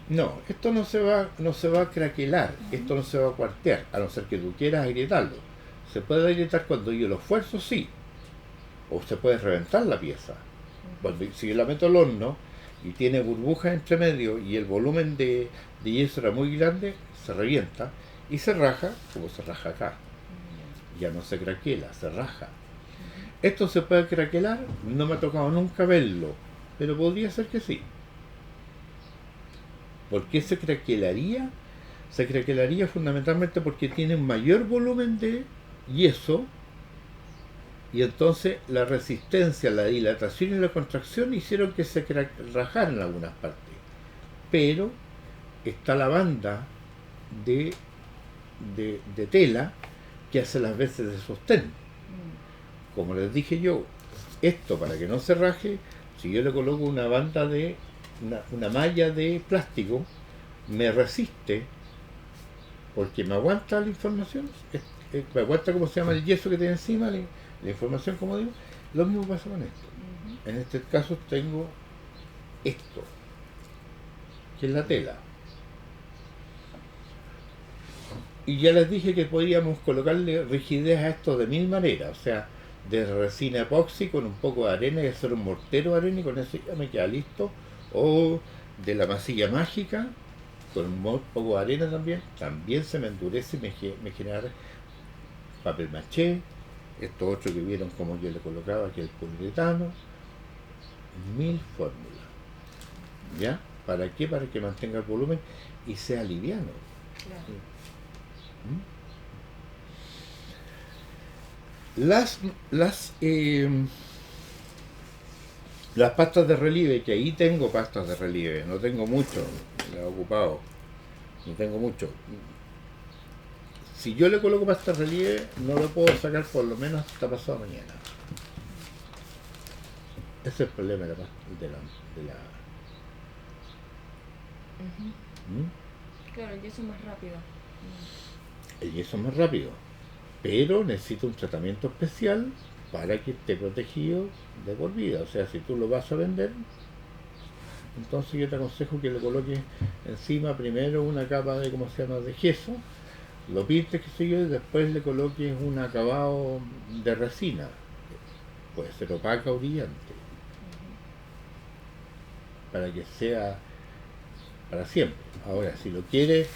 no, esto no se va a craquelar, esto no se va a cuartear, a no ser que tú quieras agrietarlo. Se puede agrietar cuando yo lo esfuerzo, sí, o se puede reventar la pieza. Cuando, si yo la meto al horno y tiene burbujas entre medio y el volumen de yeso era muy grande, se revienta y se raja, como se raja acá. Ya no se craquela, se raja. Esto se puede craquelar, no me ha tocado nunca verlo, pero podría ser que sí. ¿Por qué se craquelaría? Se craquelaría fundamentalmente porque tiene un mayor volumen de yeso, y entonces la resistencia, la dilatación y la contracción hicieron que se rajaran en algunas partes. Pero está la banda de tela que hace las veces de sostén. Como les dije yo, esto para que no se raje, si yo le coloco una banda de una malla de plástico me resiste porque me aguanta la información, me aguanta cómo se llama el yeso que tiene encima, la información, como digo. Lo mismo pasa con esto. En este caso tengo esto, que es la tela. Y ya les dije que podíamos colocarle rigidez a esto de 1000 maneras, o sea, de resina epoxi con un poco de arena y hacer un mortero de arena y con eso ya me queda listo, o de la masilla mágica con un poco de arena también se me endurece y me genera papel maché, esto otro que vieron como yo le colocaba, que es el poliuretano, 1000 fórmulas, ¿ya? ¿Para qué? Para que mantenga el volumen y sea liviano. Claro. Las pastas de relieve, que ahí tengo pastas de relieve, no tengo mucho, las he ocupado, no tengo mucho. Si yo le coloco pasta de relieve, no lo puedo sacar por lo menos hasta pasado mañana. Ese es el problema de la. Claro, el yeso es más rápido. El yeso es más rápido, pero necesita un tratamiento especial para que esté protegido de por vida. O sea, si tú lo vas a vender, entonces yo te aconsejo que le coloques encima primero una capa de, ¿cómo se llama?, de yeso, lo pintes, qué sé yo, y después le coloques un acabado de resina. Puede ser opaca o brillante, para que sea para siempre. Ahora, si lo quieres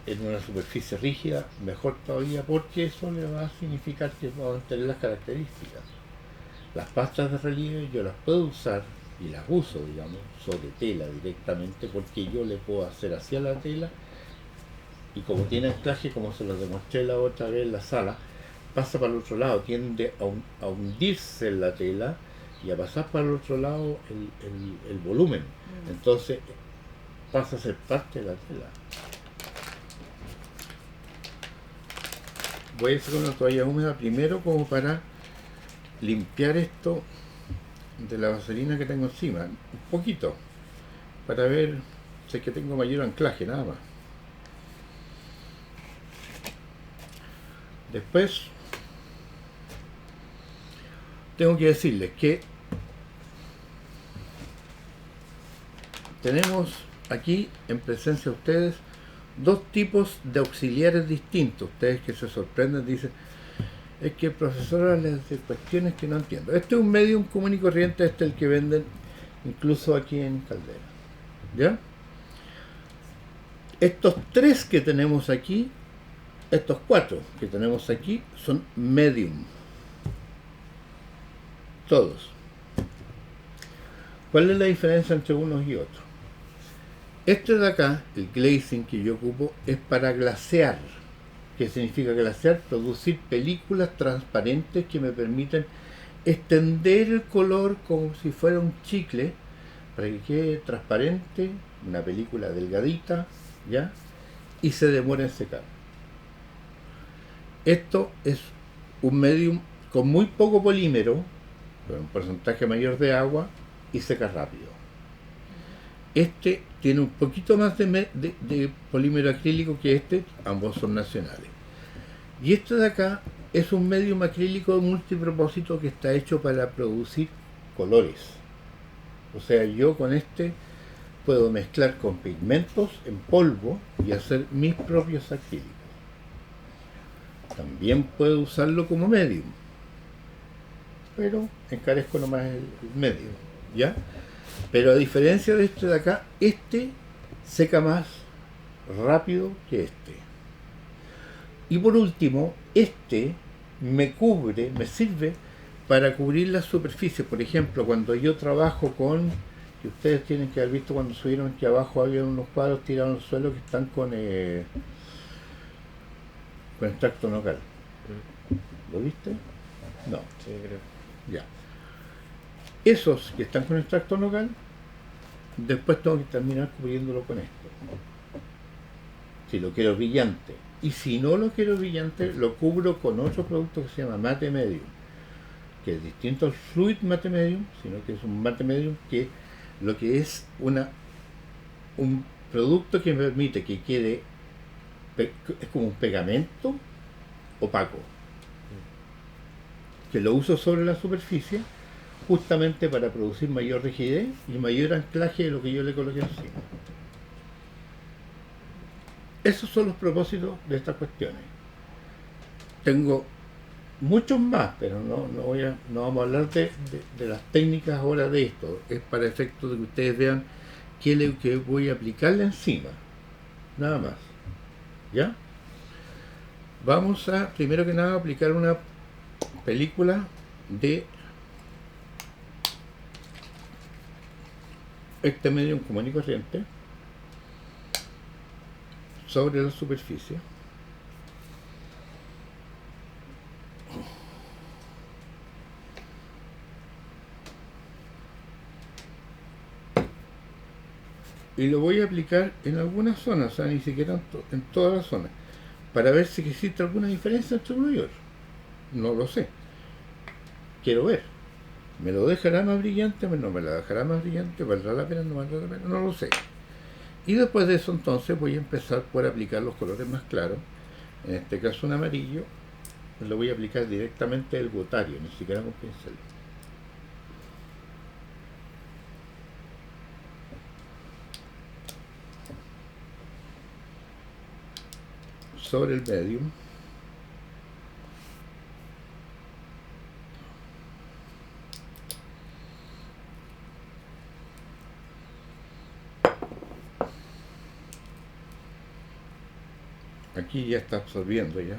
en una superficie rígida, mejor todavía, porque eso le va a significar que va a mantener las características. Las pastas de relieve yo las puedo usar, y las uso, digamos, sobre tela directamente, porque yo le puedo hacer hacia la tela, y como tiene anclaje, como se lo demostré la otra vez en la sala, pasa para el otro lado, tiende a hundirse en la tela y a pasar para el otro lado el volumen. Entonces pasa a ser parte de la tela. Voy a sacar una toalla húmeda primero como para limpiar esto de la vaselina que tengo encima, un poquito, para ver si es que tengo mayor anclaje, nada más. Después tengo que decirles que tenemos aquí en presencia de ustedes dos tipos de auxiliares distintos. Ustedes que se sorprenden dicen, es que el profesor les dice cuestiones que no entiendo. Este es un medium común y corriente, este es el que venden incluso aquí en Caldera, ¿ya? Estos tres que tenemos aquí, estos cuatro que tenemos aquí, son medium, todos. ¿Cuál es la diferencia entre unos y otros? Este de acá, el glazing que yo ocupo, es para glasear. ¿Qué significa glasear? Producir películas transparentes que me permiten extender el color como si fuera un chicle, para que quede transparente, una película delgadita, ¿ya? Y se demora en secar. Esto es un medium con muy poco polímero, con un porcentaje mayor de agua, y seca rápido. Este tiene un poquito más de polímero acrílico que este, ambos son nacionales. Y este de acá es un medium acrílico multipropósito que está hecho para producir colores. O sea, yo con este puedo mezclar con pigmentos en polvo y hacer mis propios acrílicos. También puedo usarlo como medium, pero encarezco nomás el medium, ¿ya? Pero a diferencia de este de acá, este seca más rápido que este. Y por último, este me cubre, me sirve para cubrir las superficies. Por ejemplo, cuando yo trabajo con, que ustedes tienen que haber visto cuando subieron que abajo había unos cuadros tirados al suelo que están con extracto nocal. ¿Lo viste? No. Sí, creo. Ya. Esos que están con extracto nocal, después tengo que terminar cubriéndolo con esto. Si lo quiero brillante. Y si no lo quiero brillante, lo cubro con otro producto que se llama mate medium, que es distinto al fluid mate medium, sino que es un mate medium que lo que es un producto que me permite que quede, es como un pegamento opaco, que lo uso sobre la superficie justamente para producir mayor rigidez y mayor anclaje de lo que yo le coloqué encima. Esos son los propósitos de estas cuestiones. Tengo muchos más, pero no vamos a hablar de las técnicas ahora de esto. Es para efecto de que ustedes vean qué es lo que voy a aplicarle encima. Nada más. ¿Ya? Vamos a, primero que nada, aplicar una película de este medium común y corriente sobre la superficie. Y lo voy a aplicar en algunas zonas, o sea, ni siquiera en todas las zonas, para ver si existe alguna diferencia entre uno y otro. No lo sé. Quiero ver. ¿Me lo dejará más brillante? ¿No me la dejará más brillante? ¿Valdrá la pena? ¿No valdrá la pena? No lo sé. Y después de eso entonces voy a empezar por aplicar los colores más claros. En este caso un amarillo. Lo voy a aplicar directamente del botario, ni siquiera con pincel. Sobre el medium. Aquí ya está absorbiendo ya.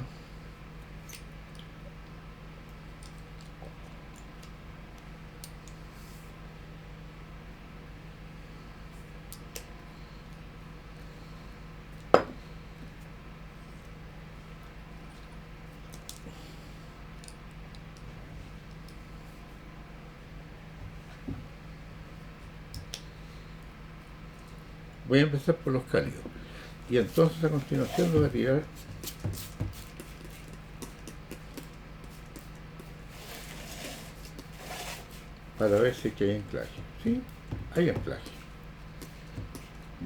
Voy a empezar por los cálidos. Y entonces a continuación lo voy a tirar para ver si hay anclaje. Sí, hay anclaje.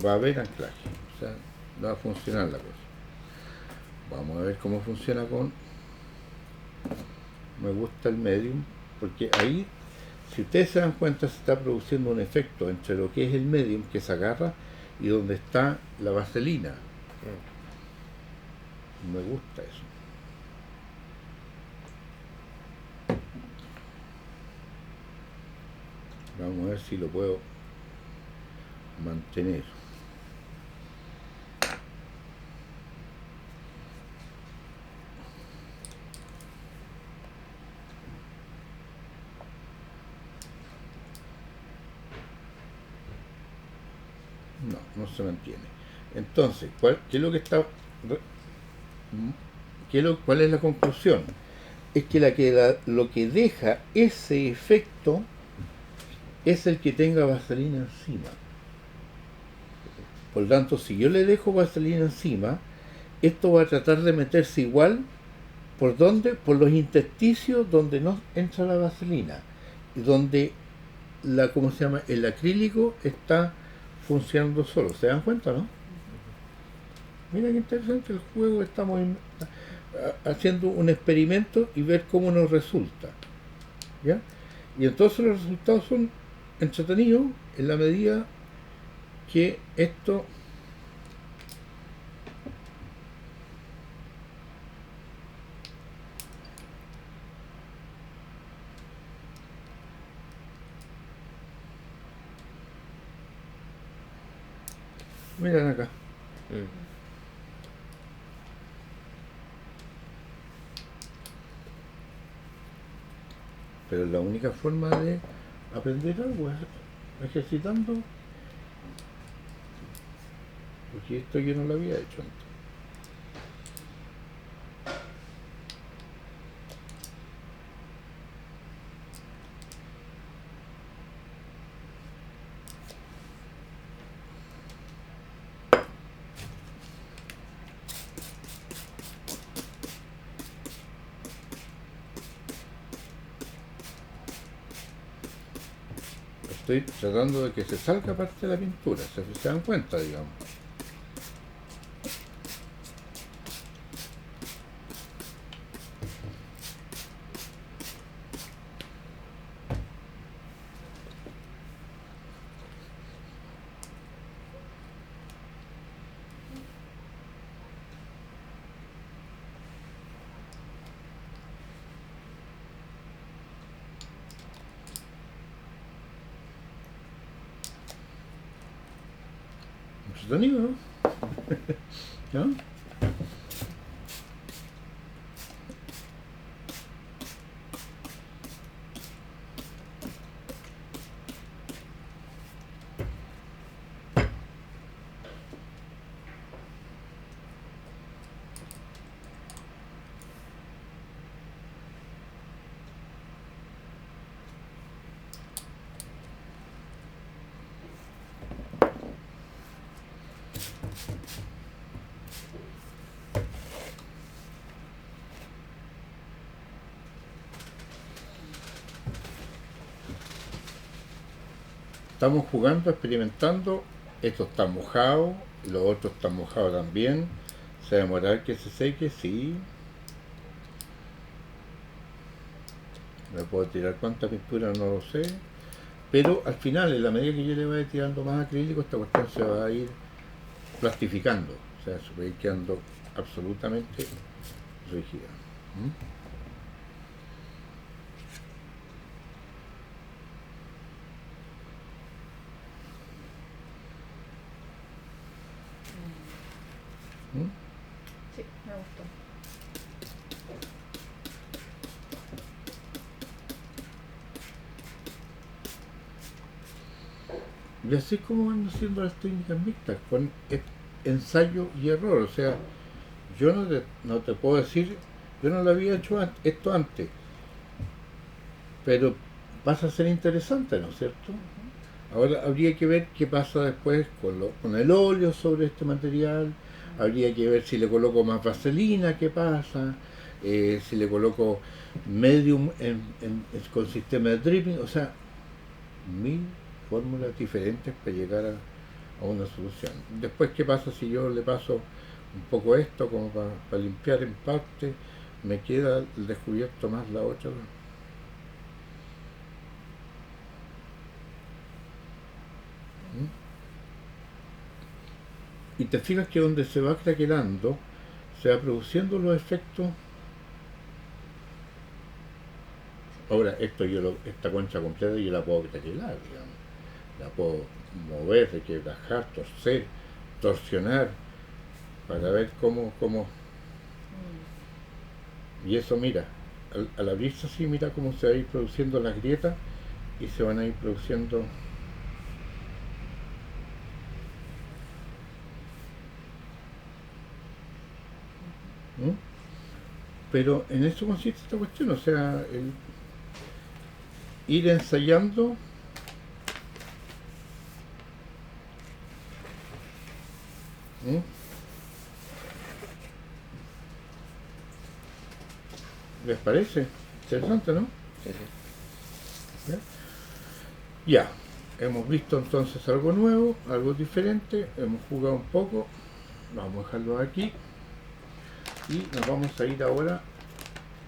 Va a haber anclaje. O sea, no va a funcionar la cosa. Vamos a ver cómo funciona con... Me gusta el medium, porque ahí, si ustedes se dan cuenta, se está produciendo un efecto entre lo que es el medium, que se agarra, y donde está la vaselina. Me gusta eso. Vamos a ver si lo puedo mantener. No se mantiene. Entonces, ¿qué es lo que está? ¿Cuál es la conclusión? Es que lo que deja ese efecto es el que tenga vaselina encima. Por lo tanto, si yo le dejo vaselina encima, esto va a tratar de meterse igual. ¿Por dónde? Por los intersticios donde no entra la vaselina y donde ¿cómo se llama? El acrílico está funcionando solo. ¿Se dan cuenta, no? Mira qué interesante el juego. Estamos haciendo un experimento y ver cómo nos resulta. ¿Ya? Y entonces los resultados son entretenidos en la medida que esto miren acá. Pero la única forma de aprender algo es ejercitando, porque esto yo no lo había hecho antes. Estoy tratando de que se salga parte de la pintura, si se dan cuenta, digamos. Entretenido, ¿no? ¿No? Estamos jugando, experimentando. Esto está mojado, lo otro está mojado también. Se va a demorar que se seque, sí. Me puedo tirar cuánta pintura, no lo sé. Pero al final, en la medida que yo le vaya tirando más acrílico, esta cuestión se va a ir plastificando. O sea, se va a ir quedando absolutamente rígida. ¿Mm? ¿Mm? Sí, me gustó. Y así es como van haciendo las técnicas mixtas, con ensayo y error. O sea, yo no te puedo decir, yo no lo había hecho esto antes, pero pasa a ser interesante, ¿no es cierto? Ahora habría que ver qué pasa después con el óleo sobre este material, habría que ver si le coloco más vaselina, qué pasa, si le coloco medium con sistema de dripping, o sea, mil fórmulas diferentes para llegar a una solución. Después, ¿qué pasa si yo le paso un poco esto como para limpiar en parte? Me queda el descubierto más la otra. ¿Mm? Y te fijas que donde se va craquelando, se va produciendo los efectos. Ahora, esta concha completa yo la puedo craquelar, digamos. La puedo mover, requebrajar, torcer, torsionar, para ver cómo. Y eso, mira, al abrirse así, mira cómo se va a ir produciendo las grietas y se van a ir produciendo. ¿Mm? Pero en eso consiste esta cuestión, o sea, el ir ensayando. ¿Mm? ¿Les parece? Interesante, ¿no? Sí, sí. ¿Ya? Ya, hemos visto entonces algo nuevo, algo diferente, hemos jugado un poco, vamos a dejarlo aquí y nos vamos a ir ahora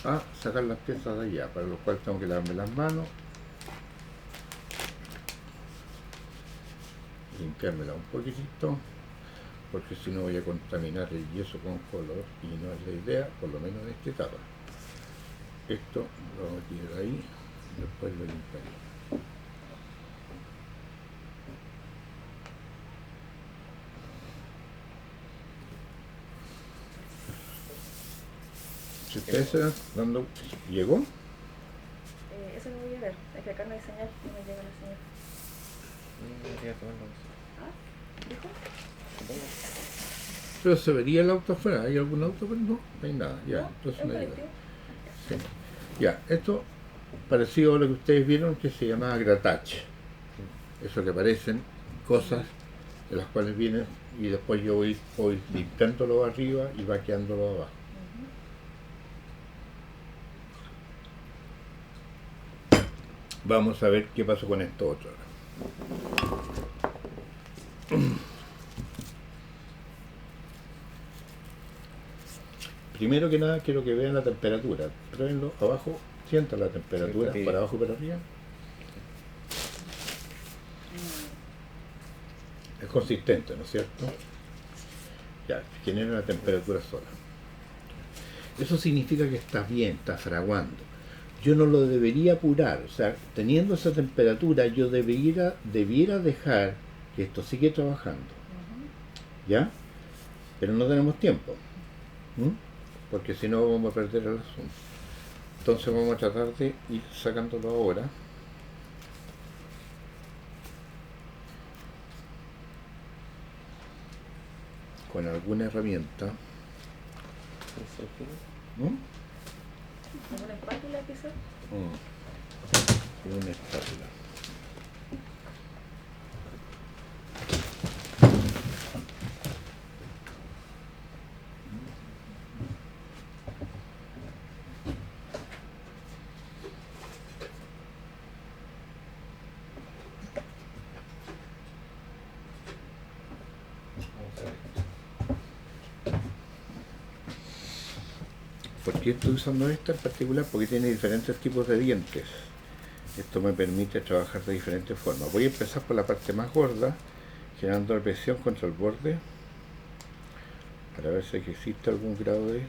a sacar las piezas de allá, para lo cual tengo que lavarme las manos, limpiármela un poquitito, porque si no voy a contaminar el yeso con color y no es la idea, por lo menos en esta etapa. Esto lo vamos a tirar ahí, después lo limpiaré. Si ustedes se dan dando... ¿Llegó? Eso lo voy a ver. Es que acá no hay señal, no me llega la señal. Quería tomarlo. ¿Ah? ¿Dijo? Supongo. Pero se vería el auto afuera. ¿Hay algún auto? Pero no hay nada. Ya, No, entonces es no llega. colectivo. Sí. Ya, esto parecido a lo que ustedes vieron que se llama grattage. Eso que aparecen cosas de las cuales vienen y después yo voy limpiándolo arriba y vaqueándolo abajo. Vamos a ver qué pasó con esto otro. Primero que nada quiero que vean la temperatura. Pruébenlo abajo, sientan la temperatura, Sí, para abajo y para arriba. Es consistente, ¿no es cierto? Ya, genera una temperatura sola. Eso significa que está bien, está fraguando. Yo no lo debería apurar, o sea, teniendo esa temperatura yo debiera dejar que esto sigue trabajando, ¿ya? Pero no tenemos tiempo, ¿m? Porque si no vamos a perder el asunto. Entonces vamos a tratar de ir sacándolo ahora. Con alguna herramienta. ¿M? ¿Una espátula quizás? Una espátula. ¿Por qué estoy usando esta en particular? Porque tiene diferentes tipos de dientes. Esto me permite trabajar de diferentes formas. Voy a empezar por la parte más gorda, generando presión contra el borde, para ver si existe algún grado de...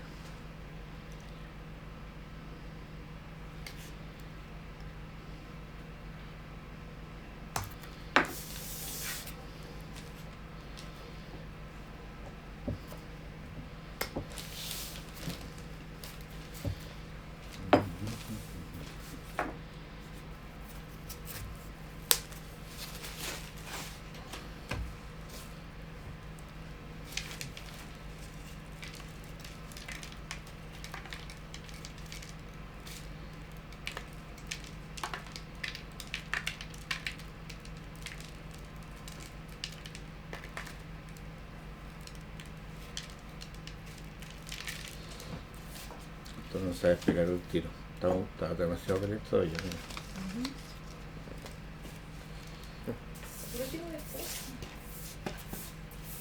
Esto no sabe pegar el tiro. Está demasiado calentado ya. Yo tengo después.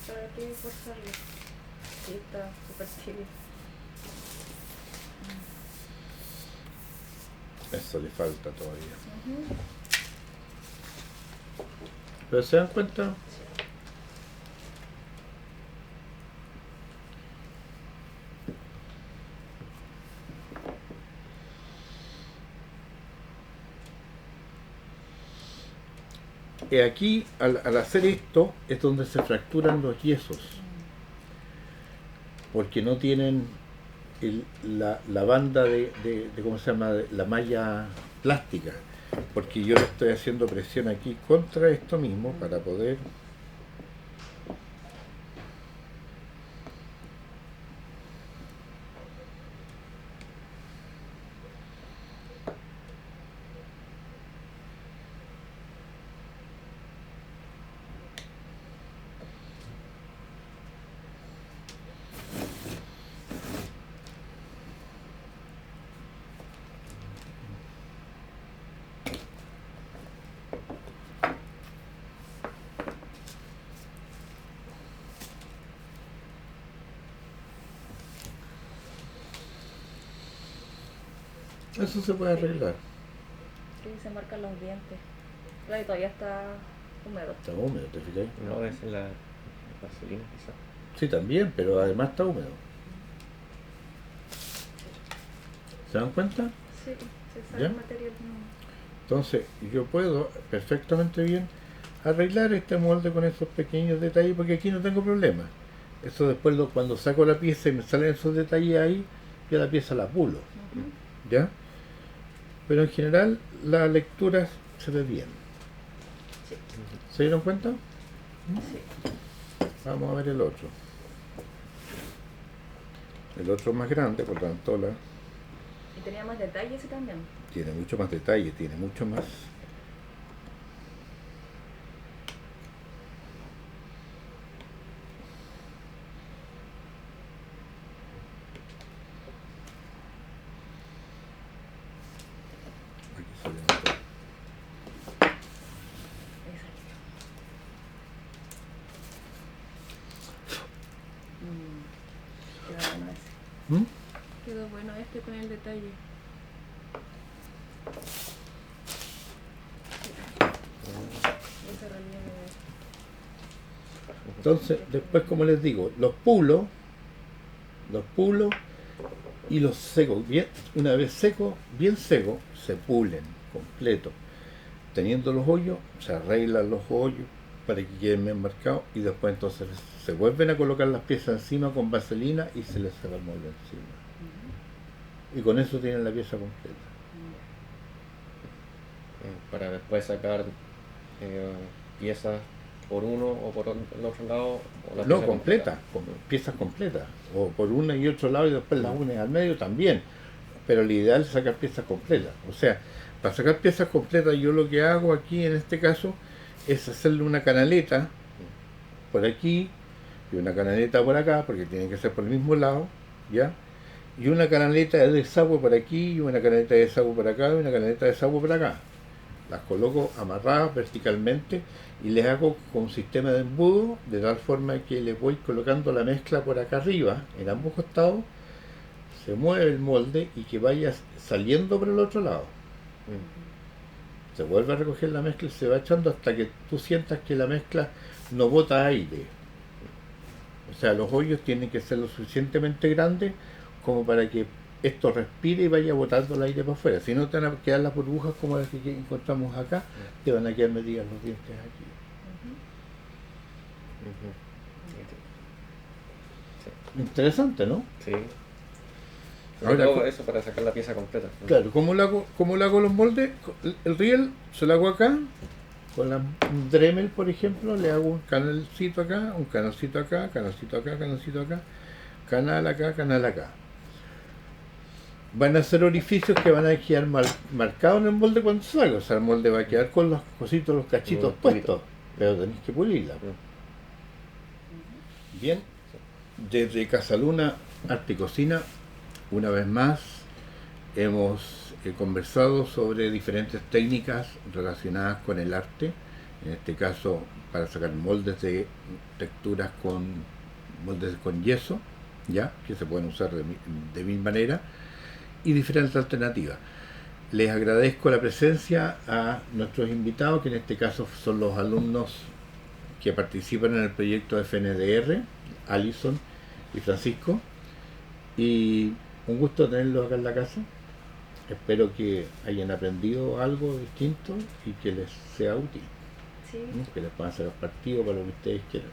¿Para qué forzarlo? Sí, está súper chile. Eso le falta todavía. Pero se dan cuenta, aquí al hacer esto es donde se fracturan los yesos, porque no tienen la banda de ¿cómo se llama? La malla plástica, porque yo le estoy haciendo presión aquí contra esto mismo para poder... Eso se puede arreglar. Sí, se marcan los dientes. Claro, y todavía está húmedo. Está húmedo, ¿te fijas? No, es la vaselina quizás. Sí, también, pero además está húmedo. ¿Se dan cuenta? Sí, se sabe ¿Ya? el material. Entonces, yo puedo perfectamente bien arreglar este molde con esos pequeños detalles, porque aquí no tengo problema. Eso después, cuando saco la pieza y me salen esos detalles ahí, yo la pieza la pulo. ¿Ya? Pero en general, la lectura se ve bien. Sí. ¿Se dieron cuenta? Sí. Vamos a ver el otro. El otro es más grande, por tanto, Y tenía más detalles ese también. tiene mucho más detalle, tiene mucho más... Aquí se levantó. Ese ¿Mm? Quedó bueno este con el detalle. Ese relieve. Entonces, después, como les digo, los pulos y los secos, bien, una vez secos, bien secos, se pulen completo. Teniendo los hoyos, se arreglan los hoyos para que queden bien marcados y después entonces se vuelven a colocar las piezas encima con vaselina y se les saca el molde encima. Y con eso tienen la pieza completa. Para después sacar piezas por uno o por el otro lado. O la No, pieza completa, con piezas completas. O por una y otro lado y después las unes al medio también. Pero lo ideal es sacar piezas completas. O sea, para sacar piezas completas yo lo que hago aquí en este caso es hacerle una canaleta por aquí y una canaleta por acá, porque tiene que ser por el mismo lado, ¿ya? Y una canaleta de desagüe por aquí y una canaleta de desagüe por acá y una canaleta de desagüe por acá. Las coloco amarradas verticalmente y les hago con un sistema de embudo de tal forma que les voy colocando la mezcla por acá arriba, en ambos costados, se mueve el molde y que vaya saliendo por el otro lado. Se vuelve a recoger la mezcla y se va echando hasta que tú sientas que la mezcla no bota aire. O sea, los hoyos tienen que ser lo suficientemente grandes como para que esto respire y vaya botando el aire para afuera. Si no, te van a quedar las burbujas como las que encontramos acá, te van a quedar metidas los dientes aquí. Interesante, ¿no? Sí. Ahora, Todo eso para sacar la pieza completa. claro, ¿cómo le hago los moldes? El riel se lo hago acá, con un Dremel, por ejemplo, le hago un canalcito acá, un canalcito acá, canalcito acá, canalcito acá, canal acá, canal acá. Van a ser orificios que van a quedar marcados en el molde cuando salga. O sea, el molde va a quedar con los cositos, los cachitos puestos, pero tenéis que pulirla. Bien, desde Casaluna Arte y Cocina, una vez más, hemos conversado sobre diferentes técnicas relacionadas con el arte, en este caso para sacar moldes de texturas moldes con yeso, ya que se pueden usar de mil maneras, y diferentes alternativas. Les agradezco la presencia a nuestros invitados, que en este caso son los alumnos que participan en el proyecto FNDR, Alison y Francisco, y un gusto tenerlos acá en la casa. Espero que hayan aprendido algo distinto y que les sea útil, Sí. que les puedan hacer los partidos para lo que ustedes quieran,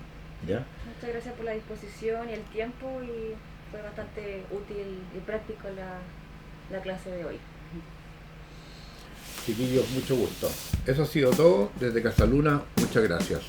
¿ya? Muchas gracias por la disposición y el tiempo, y fue bastante útil y práctico la clase de hoy. Chiquillos, mucho gusto. Eso ha sido todo desde Casaluna. Muchas gracias.